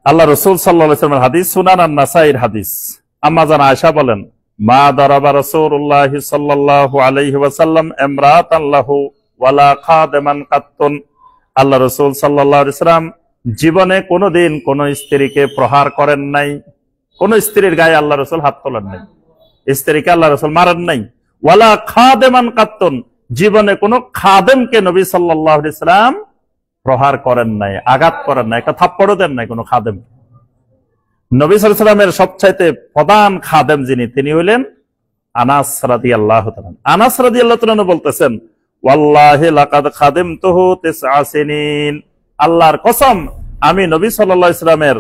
আল্লাহ রাসূল সাল্লাল্লাহু আলাইহি ওয়াসাল্লামের হাদিস, সুনান আন-নাসাঈর হাদিস। আম্মা জান আয়েশা বলেন, মা দারাবা রাসূলুল্লাহ সাল্লাল্লাহু আলাইহি ওয়াসাল্লাম ইমরাতান লাহু ওয়ালা খাদেমান কাত্তুন। আল্লাহ রাসূল সাল্লাল্লাহু আলাইহি ওয়াসাল্লাম জীবনে কোনোদিন কোন স্ত্রীকে প্রহার করেন নাই, কোন স্ত্রীর গায়ে আল্লাহ রাসূল হাত তোলেন নাই, স্ত্রীকে আল্লাহ রাসূল মারেন নাই। ওয়ালা খাদেমান কাত্তুন, জীবনে কোন খাদেমকে নবী সাল্লাল্লাহু আলাইহি ওয়াসাল্লাম প্রহার করেন নাই, আঘাত করেন নাই, একটা থাপ্পড়ও দেন নাই কোন খাদেম। নবী সাল্লাল্লাহু আলাইহি ওয়াসাল্লামের সবচাইতে প্রধান খাদেম যিনি, তিনি হইলেন আনাস রাদিয়াল্লাহু তাআলা। আনাস রাদিয়াল্লাহু তাআলা বলতেছেন, ওয়াল্লাহি লাকাদ খাদিমতুহু 9 সিনিন, আল্লাহর কসম আমি নবী সাল্লাল্লাহু আলাইহি ওয়াসাল্লামের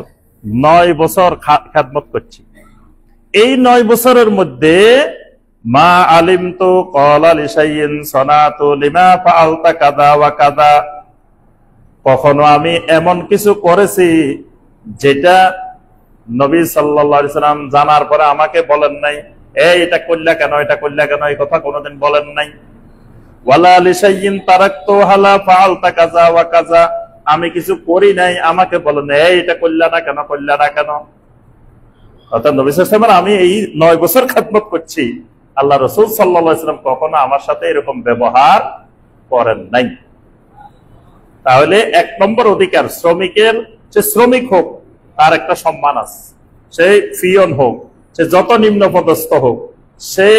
9 বছর খেদমত করছি। এই 9 বছরের মধ্যে মা আলিমতু ক্বালা লিশাইইন সানাতু লিমা ফাআলতা কাযা ওয়া কাযা, কখনো আমি এমন কিছু করেছি যেটা নবী সাল্লাল্লাহু আলাইহি ওয়াসাল্লাম জানার পরে আমাকে বলেন নাই, এই এটা করলা কেন, এটা করলা কেন, এই কথা কোনোদিন বলেন নাই। ওয়ালা লিশাইইন তারাকতু হালা ফাআলতা কাযা ওয়া কাযা, আমি কিছু করি নাই, আমাকে বলেন এই এটা করলা না কেন, করলা না কেন। অর্থাৎ নবী সাল্লাল্লাহু আলাইহি ওয়াসাল্লাম, আমি এই 9 বছর খেদমত করছি, আল্লাহ রাসূল সাল্লাল্লাহু আলাইহি ওয়াসাল্লাম কখনো আমার সাথে এরকম ব্যবহার করেন নাই। তাহলে 1 নম্বর অধিকার, শ্রমিকের, সে শ্রমিক হোক তার একটা সম্মান আছে। সে ফিয়ন হোক, সে যত নিম্ন পদস্থ হোক, সে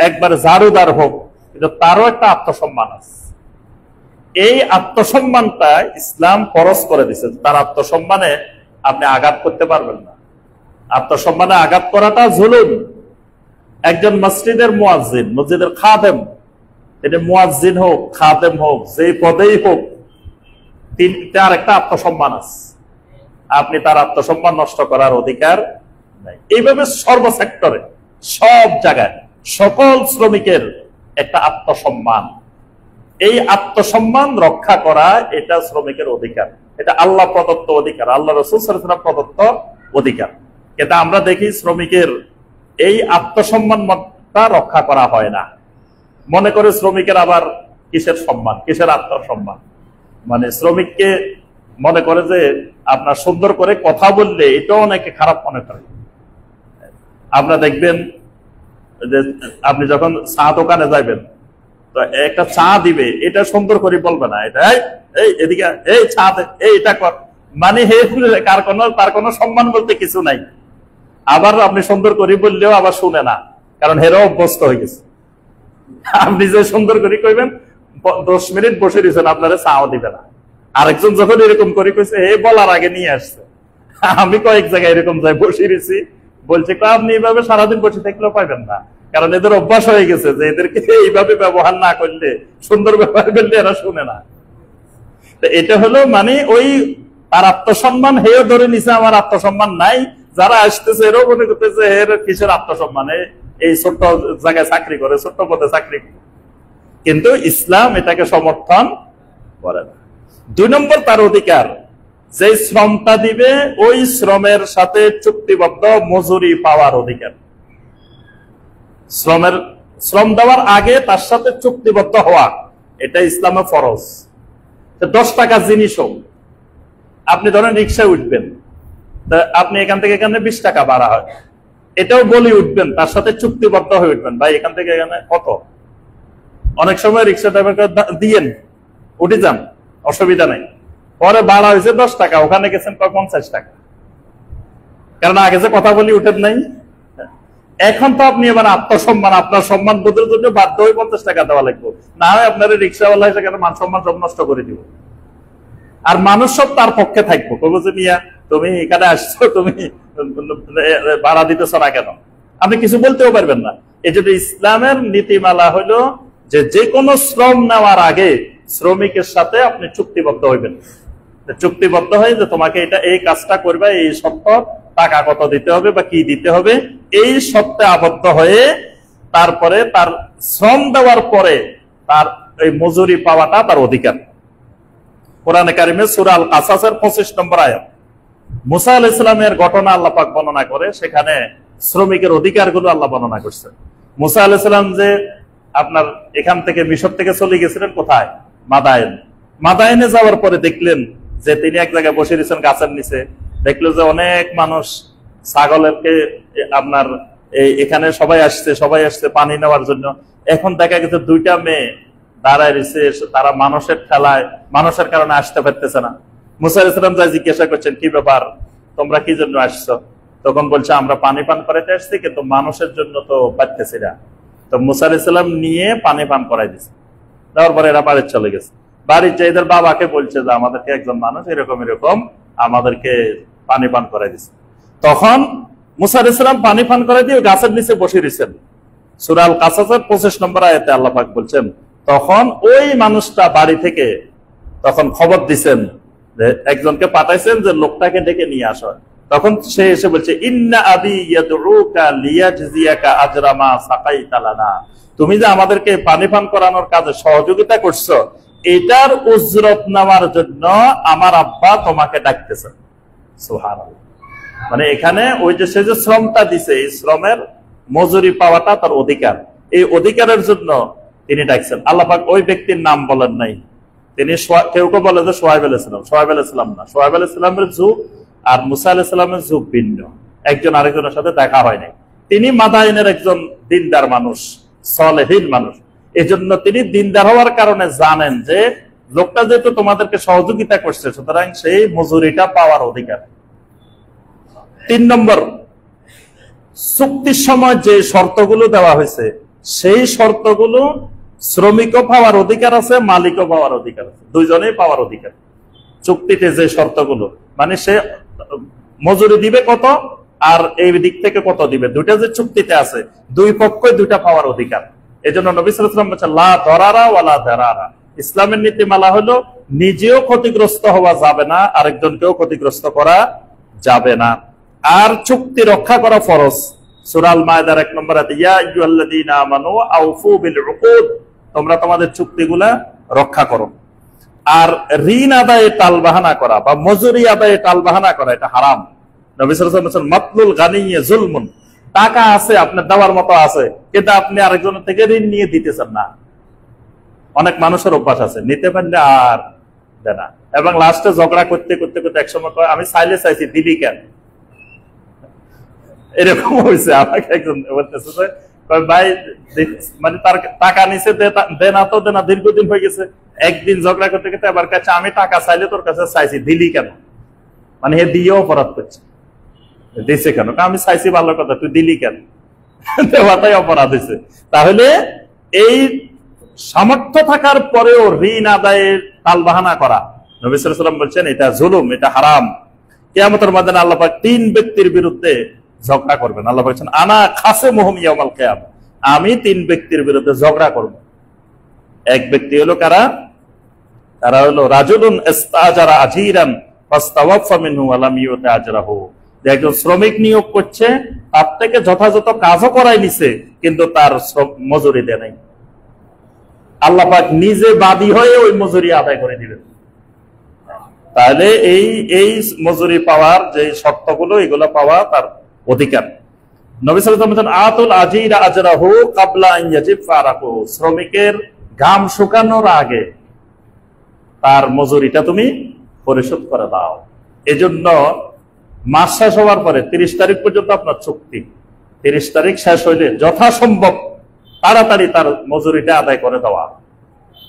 একবার ঝাড়ুদার হোক, কিন্তু তারও একটা আত্মসম্মান আছে। এই আত্মসম্মানটা ইসলাম ফরজ করে দিছে। তার আত্মসম্মানে আপনি আঘাত করতে পারবেন না। আত্মসম্মানে আঘাত করাটা জুলুম। একজন মসজিদের মুয়াজ্জিন, মসজিদের খাদেম, এটা মুয়াজ্জিন হোক, খাদেম হোক, যে পদেই হোক, তার একটা আত্মসম্মান আছে। আপনি তার আত্মসম্মান নষ্ট করার অধিকার নাই। এইভাবে সর্বসেক্টরে, সব জায়গায়, সকল শ্রমিকের একটা আত্মসম্মান। এই আত্মসম্মান রক্ষা করা, এটা শ্রমিকের অধিকার। এটা আল্লাহ প্রদত্ত অধিকার, আল্লাহ রাসূল সাল্লাল্লাহু আলাইহি ওয়াসাল্লাম প্রদত্ত অধিকার। এটা আমরা দেখি শ্রমিকের এই আত্মসম্মানটা রক্ষা করা হয় না। মনে করে শ্রমিকের আবার কিসের সম্মান, কিসের আত্মসম্মান, মানে শ্রমিককে মনে করে যে আপনার সুন্দর করে কথা বললে এটাও অনেকে খারাপ মনে করে। আপনারা দেখবেন যে আপনি যখন চা দোকানে যাবেন, তো একটা চা দিবে, এটা সুন্দর করে বলবে না, এটা এই এদিকে, এই চা দে, এই এটা কর, মানে তার কোনো সম্মান বলতে কিছু নাই। আবার আপনি সুন্দর করে বললেও আবার শুনে না, কারণ হেরাও অভ্যস্ত হয়ে গেছে। আপনি যে সুন্দর করে কইবেন, 10 মিনিট বসে দিয়েছেন, আপনারা চাও দিবে না। আরেকজন যখন এরকম করে কইছে, এ বলার আগে নিয়ে আসছে। আমি কয়েক জায়গায় এরকম যাই বসে দিয়েছি, বলছে আপনি এইভাবে সারাদিন বসে থাকলেও পাইবেন না, কারণ এদের অভ্যাস হয়ে গেছে যে এদেরকে এইভাবে ব্যবহার না করলে, সুন্দর ব্যবহার করলে এরা শুনে না। এটা হলো মানে ওই তার আত্মসম্মান, হেও ধরে নিছে আমার আত্মসম্মান নাই। যারা আসতেছে এরাও মনে করতেছে এর কিসের আত্মসম্মান, এই ছোট্ট জায়গায় চাকরি করে, ছোট্ট পদে চাকরি করে। কিন্তু ইসলাম এটাকে সমর্থন করে না। 2 নম্বর তার অধিকার, যে শ্রমটা দিবে ওই শ্রমের সাথে চুক্তিবদ্ধ মজুরি পাওয়ার অধিকার। শ্রম দেওয়ার আগে তার সাথে চুক্তিবদ্ধ হওয়া, এটা ইসলামে ফরজ। 10 টাকা জিনিস হোক, আপনি ধরেন রিক্সায় উঠবেন, আপনি এখান থেকে এখানে 20 টাকা ভাড়া হয়, এটাও বলে উঠবেন, তার সাথে চুক্তিবদ্ধ হয়ে উঠবেন, ভাই এখান থেকে এখানে কত। অনেক সময় রিক্সা ড্রাইভারকে দিয়েন, উঠে যান, অসুবিধা নাই। পরে ভাড়া হয়েছে 10 টাকা, ওখানে গেছেন 50 টাকা, কারণ আগে যে কথা বলি উঠেন নাই। এখন তো আপনি এবার আত্মসম্মান, আপনার সম্মান বোধের জন্য বাধ্য হয়ে 50 টাকা দেওয়া লাগবে, না হয় আপনার রিক্সাওয়ালা সেখানে মান সম্মান সব নষ্ট করে দিব। আর মানুষ সব তার পক্ষে থাকবো, বলবো যে মিয়া তুমি এখানে আসছো, তুমি ভাড়া দিতেছ না কেন, আপনি কিছু বলতেও পারবেন না। এই জন্য ইসলামের নীতিমালা হলো যে কোনো শ্রম নেওয়ার আগে শ্রমিকের সাথে আপনি চুক্তিবদ্ধ হইবেন, চুক্তিবদ্ধ হয়ে যে তোমাকে এটা এই কাজটা করবে, এই শর্ত, টাকা কত দিতে হবে বা কি দিতে হবে, এই শর্তে আবদ্ধ হয়ে তারপরে তার শ্রম দেওয়ার পরে তার এই মজুরি পাওয়াটা তার অধিকার। কোরআনে কারিমে সূরা আল কাসাসের 25 নম্বর আয়াত মুসা আলাইহিস সালামের ঘটনা আল্লাহ পাক বর্ণনা করে, সেখানে শ্রমিকের অধিকারগুলো আল্লাহ বর্ণনা করছেন। মুসা আলাইহিস সালাম যে আপনার এখান থেকে মিশর থেকে চলে গেছিলেন কোথায়, মাদায়েন। মাদায়েনে যাওয়ার পরে দেখলেন যে তিনি এক জায়গায় বসে রয়েছেন গাছের নিচে, দেখলো যে অনেক মানুষ ছাগলকে আপনার এখানে সবাই আসছে পানি নেওয়ার জন্য। এখন দেখা গেছে দুইটা মেয়ে দাঁড়ায় রয়েছে, তারা মানুষের ঠেলায়, মানুষের কারণে আসতে পারতেছে না। মুসা আলাইহিস সালাম যাই জিজ্ঞাসা করছেন, কি ব্যাপার, তোমরা কি জন্য আসছো? তখন বলছে আমরা পানি পান করাইতে আসছি, কিন্তু মানুষের জন্য তো পারতেছি না। তো মুসা আলাইহিস সালাম নিয়ে পানি পান করাই দিচ্ছে। তারপর পরে এরা বাড়ির চলে গেছে। বাড়ির যে এদের বাবাকে বলছে যে আমাদেরকে একজন মানুষ এরকম এরকম আমাদেরকে পানি পান করাই দিচ্ছে। তখন মুসা আলাইহিস সালাম পানি পান করাই দিয়ে গাছের নিচে বসে রয়েছেন। সূরা আল কাসাসের 25 নম্বর আয়াতে আল্লাহ পাক বলছেন, তখন ওই মানুষটা বাড়ি থেকে তখন খবর দিচ্ছেন, একজনকে পাঠাইছেন যে লোকটাকে ডেকে নিয়ে আসো। তখন সে এসে বলছে, ইন্না আবি ইয়াদউকা লিয়াজজিয়াকা আজরা মা সাকাইতা লানা, তুমি যে আমাদেরকে পানি পান করানোর কাজে সহযোগিতা করছো, এটার উজরত নেওয়ার জন্য আমার আব্বা তোমাকে ডাকতেছে। সুবহানাল্লাহ। মানে এখানে ওই যে সে যে শ্রমটা দিছে, এই শ্রমের মজুরি পাওয়াটা তার অধিকার, এই অধিকারের জন্য তিনি ডাকছেন। আল্লাহ পাক ওই ব্যক্তির নাম বলেন নাই। তিনি কেউ কেউ বলে যে সোহাইব আলাইহিস সালাম, সোহাইব আলাইহিস সালাম না, সোহাইব আলাইহিস সালামের যুগ আর মুসা আলাইহিস সালামের যুগ ভিন্ন, একজন আরেকজনের সাথে দেখা হয় নাই। তিনি মাদায়েনের একজন দিনদার মানুষ, সালেহীন মানুষ। এজন্য তিনি দিনদার হওয়ার কারণে জানেন যে লোকটা যেহেতু তোমাদেরকে সহযোগিতা করছে, সুতরাং সেই মজুরিটা পাওয়ার অধিকার। 3 নম্বর, চুক্তির সময় যে শর্তগুলো দেওয়া হয়েছে, সেই শর্তগুলো শ্রমিকও পাওয়ার অধিকার আছে, মালিকও পাওয়ার অধিকার আছে, দুইজনেই পাওয়ার অধিকার। চুক্তিতে যে শর্তগুলো, মানে সে মজুরি দিবে কত আর এই দিক থেকে কত দিবে, দুইটা যে চুক্তিতে আছে, দুই পক্ষই দুইটা পাওয়ার অধিকার। এই জন্য নবী সাল্লাল্লাহু আলাইহি ওয়াসাল্লাম বলেছেন, লা দরারা ওয়ালা দারারা। ইসলামের নীতিমালা হলো নিজেও ক্ষতিগ্রস্ত হওয়া যাবে না, আরেকজনকেও ক্ষতিগ্রস্ত করা যাবে না। আর চুক্তি রক্ষা করা ফরজ। সূরা আল মায়েদার 1 নম্বর আয়াতে, ইয়া আইয়ুহাল্লাযীনা আমানু আউফু বিল উকুদ, তোমরা তোমাদের চুক্তিগুলা রক্ষা করো। আর ঋণ আদায়ে টালবাহানা করা বা মজুরি আদায়ে টালবাহানা করা এটা হারাম। নবী সাল্লাল্লাহু আলাইহি ওয়াসাল্লাম বলেছেন, মাতলুল গানিয়্যি যুলমুন, টাকা আছে আপনার দেওয়ার মতো আছে, কিন্তু আপনি আরেকজনের থেকে ঋণ নিয়ে দিতেছেন না। অনেক মানুষের অভ্যাস আছে, নিতে পারলে আর দেনা, এবং লাস্টে ঝগড়া করতে করতে করতে একসময় কয় আমি চাইছি দিবি কেন। এরকম হয়েছে, আমাকে একজন বলতেছে যে ভাই মানে তার টাকা নিচে দেনা তো দেনা দীর্ঘদিন হয়ে গেছে, একদিন ঝগড়া করতে করতে আবার কাছে আমি টাকা চাইলে তোর কাছে চাইছি, দিলি কেন, মানে হে দিয়েও অপরাধ করছে, দিছে কেন, আমি চাইছি ভালো কথা, তুই দিলি কেন, দেওয়াটাই অপরাধ হয়েছে। তাহলে এই সামর্থ্য থাকার পরেও ঋণ আদায়ের তালবাহানা করা, নবী সাল্লাল্লাহু আলাইহি ওয়াসাল্লাম বলছেন এটা জুলুম, এটা হারাম। কিয়ামতের ময়দানে আল্লাহ পাক 3 ব্যক্তির বিরুদ্ধে ঝগড়া করবেন। আল্লাহ বলছেন, আনা খাসিমুহুম ইয়াউমাল কিয়ামah, আমি 3 ব্যক্তির বিরুদ্ধে ঝগড়া করব। এক ব্যক্তি হলো কারা? তারা হলো রাজুলুন ইস্তাজারা আজীরান ফাস্তাওয়াফা মিনহু ওয়া লাম ইউতা আজরাহু, যে একজন শ্রমিক নিয়োগ করছে, তার থেকে যথাযথ কাজও করাই নিছে, কিন্তু তার মজুরি দেয় নাই। আল্লাহ পাক নিজে বাদী হয়ে ওই মজুরি আদায় করে দিবেন। তাহলে এই মজুরি পাওয়ার যে শর্তগুলো, এগুলো পাওয়া তার অধিকার। নবী সাল্লাল্লাহু আলাইহি ওয়াসাল্লাম বলেন, আতুল আজীরা আজরাহু ক্বাবলা আন ইয়াজিব ফারাকু, শ্রমিকের ঘাম শুকানোর আগে তার মজুরিটা তুমি পরিশোধ করে দাও। এজন্য মাস শেষ হওয়ার পরে 30 তারিখ পর্যন্ত আপনার চুক্তি, 30 তারিখ শেষ হইলে যথাসম্ভব তাড়াতাড়ি তার মজুরিটা আদায় করে দেওয়া,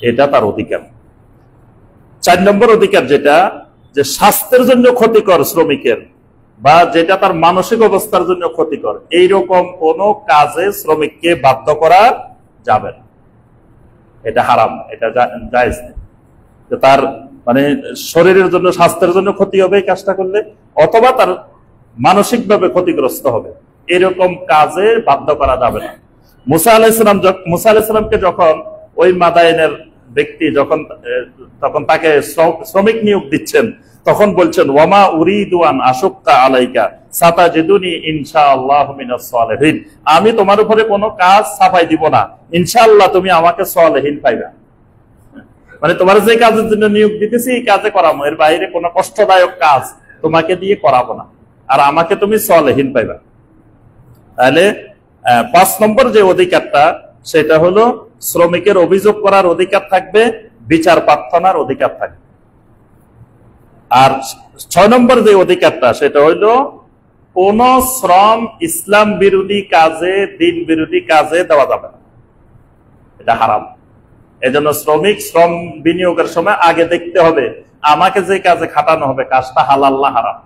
এটা তার অধিকার। 4 নম্বর অধিকার যেটা, যে স্বাস্থ্যের জন্য ক্ষতিকর শ্রমিকের বা যেটা তার মানসিক অবস্থার জন্য ক্ষতিকর, এইরকম কোন কাজে শ্রমিককে বাধ্য করা যাবে না, এটা হারাম, এটা জায়েজ নেই। তার মানে শরীরের জন্য, স্বাস্থ্যের জন্য ক্ষতি হবে এই কাজটা করলে, অথবা তার মানসিকভাবে ক্ষতিগ্রস্ত হবে, এরকম কাজে বাধ্য করা যাবে না। মুসা আলাইহিস সালামকে যখন ওই মাদায়েনের ব্যক্তি তখন তাকে শ্রমিক নিয়োগ দিচ্ছেন, তখন বলছেন ওয়ামা উরিদু আন আশুক্কা আলাইকা সাতাজিদুনি ইনশাআল্লাহু মিনাস সালিহিন, আমি তোমার উপরে কোনো কাজ চাপাই দিব না, ইনশাআল্লাহ তুমি আমাকে সালেহিন পাইবা। মানে তোমার যে কাজের জন্য নিয়োগ দিতেছি এই কাজে করাবো, এর বাইরে কোনো কষ্টদায়ক কাজ তোমাকে দিয়ে করাবো না, আর আমাকে তুমি সালেহিন পাইবা। তাহলে 5 নম্বর যে অধিকারটা সেটা হলো শ্রমিকের অভিযোগ করার অধিকার থাকবে, বিচার প্রার্থনার অধিকার থাকবে। আর 6 নম্বর যে অধিকারটা সেটা হইলো কোন শ্রম ইসলাম বিরোধী কাজে, দিন বিরোধী কাজে দেওয়া যাবে না, এটা হারাম। এজন্য শ্রম বিনিয়োগের সময় আগে দেখতে হবে আমাকে যে কাজে খাটানো হবে কাজটা হালাল না হারাম।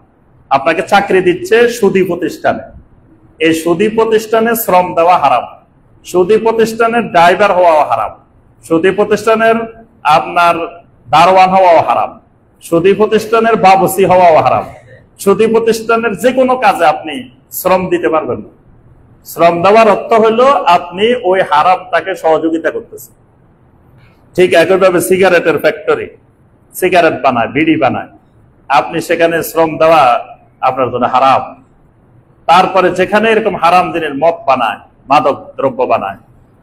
আপনাকে চাকরি দিচ্ছে সুদী প্রতিষ্ঠানে, এই সুদী প্রতিষ্ঠানে শ্রম দেওয়া হারাম, সুদী প্রতিষ্ঠানের ড্রাইভার হওয়াও হারাম, সুদী প্রতিষ্ঠানের আপনার দারোয়ান হওয়াও হারাম, সুদী প্রতিষ্ঠানের বাবুসি হওয়াও হারাম, সুদী প্রতিষ্ঠানের যে কোনো কাজে আপনি শ্রম দিতে পারবেন না। শ্রম দেওয়ার অর্থ হলো আপনি ওই হারামটাকে সহযোগিতা করতেছেন। ঠিক একইভাবে সিগারেটের ফ্যাক্টরি, সিগারেট বানায়, বিড়ি বানায়, আপনি সেখানে শ্রম দেওয়া আপনার জন্য হারাম। তারপরে যেখানে এরকম হারাম জিনিস মদ বানায়, মাদক দ্রব্য বানায়,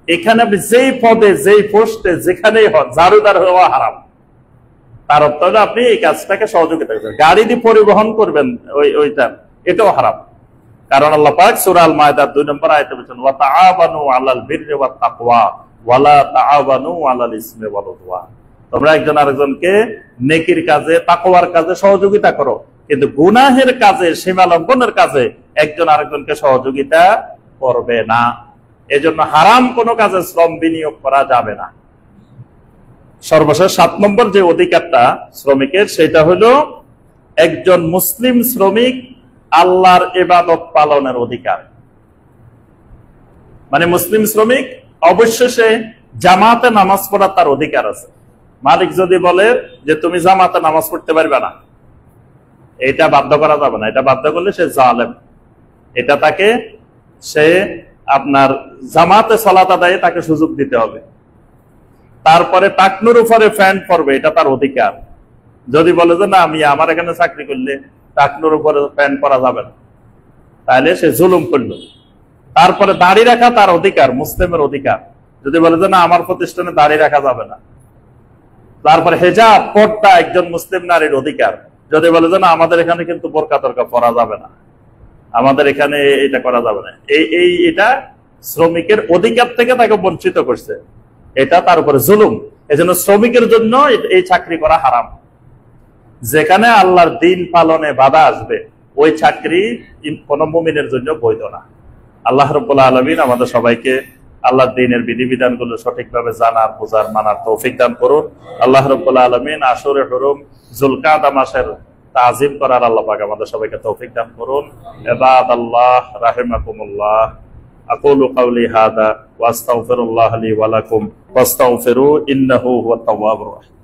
এখানে আপনি যেই পদে যেই পোস্টে যেখানেই হন জারুদার হওয়া হারাম। তার অর্থ হলো আপনি এই কাজটাকে সহযোগিতা করবেন। গাড়ি দিয়ে পরিবহন করবেন ওইটা, এটাও হারাম। কারণ আল্লাহ পাক সূরা আল মায়েদার 2 নম্বর আয়াতে বলেছেন ওয়া তাআবানু আলাল বিররি ওয়াত তাকওয়া ওয়ালা তাআবানু আলাল ইসমি ওয়াল উদওয়ান, তোমরা একজন আরেকজনকে নেকির কাজে, তাকওয়ার কাজে সহযোগিতা করো, কিন্তু গুনাহের কাজে, সীমা লঙ্ঘনের কাজে একজন আরেকজনকে সহযোগিতা করবে না। এজন্য হারাম কোনো কাজে শ্রম বিনিয়োগ করা যাবে না। সর্বশেষ 7 নম্বর যে অধিকারটা শ্রমিকের সেটা হলো একজন মুসলিম শ্রমিক আল্লাহর ইবাদত পালনের অধিকার। মানে মুসলিম শ্রমিক অবশ্যই সে জামাতে নামাজ পড়ার তার অধিকার আছে। মালিক যদি বলে যে তুমি জামাতে নামাজ পড়তে পারবে না, এটা বাধ্য করা যাবে না। এটা বাধ্য করলে সে জালেম। এটা তাকে সে আপনার জামাতে সালাত আদায়ে তাকে সুযোগ দিতে হবে। তারপরে টাকনুর উপরে প্যান্ট পরবে, এটা তার অধিকার। যদি বলে যে না আমি আমার এখানে চাকরি করলে টাকনুর উপরে প্যান্ট পরা যাবে না, তাহলে সে জুলুম করলো। তারপরে দাড়ি রাখা তার অধিকার, মুসলিমের অধিকার। যদি বলে যে না আমার প্রতিষ্ঠানে দাড়ি রাখা যাবে না। তারপরে হেজাব, পর্দা একজন মুসলিম নারীর অধিকার। যদি বলে যে না আমাদের এখানে কিন্তু বোরকা তরকা পরা যাবে না, আমাদের এখানে এটা করা যাবে না, এটা শ্রমিকের অধিকার থেকে তাকে বঞ্চিত করছে, এটা তার উপরে জুলুম। এজন্য শ্রমিকের জন্য এই চাকরি করা হারাম। যেখানে আল্লাহর দিন পালনে বাধা আসবে ওই চাকরি কোন মুমিনের জন্য বৈধ না। আল্লাহ রাব্বুল আলামিন আমাদের সবাইকে আল্লাহর দ্বীনের বিধিবিধানগুলো সঠিকভাবে জানার, বোঝার, মানার তৌফিক দান করুন। আল্লাহ রাব্বুল আলামিন আশুরে হুরুম যুলকাদা মাসের তাজিম করার আল্লাহ পাক আমাদের সবাইকে তৌফিক দান করুন। ইবাদাল্লাহ রাহিমাকুমুল্লাহ, আকুলু কাওলি হাদা ওয়া আস্তাগফিরুল্লাহ লি ওয়া লাকুম ফাস্তাগফিরু ইন্নাহু হুয়াত তাওয়াবুর রাহিম।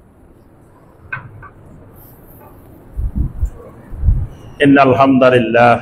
ইন্নাল হামদালিল্লাহ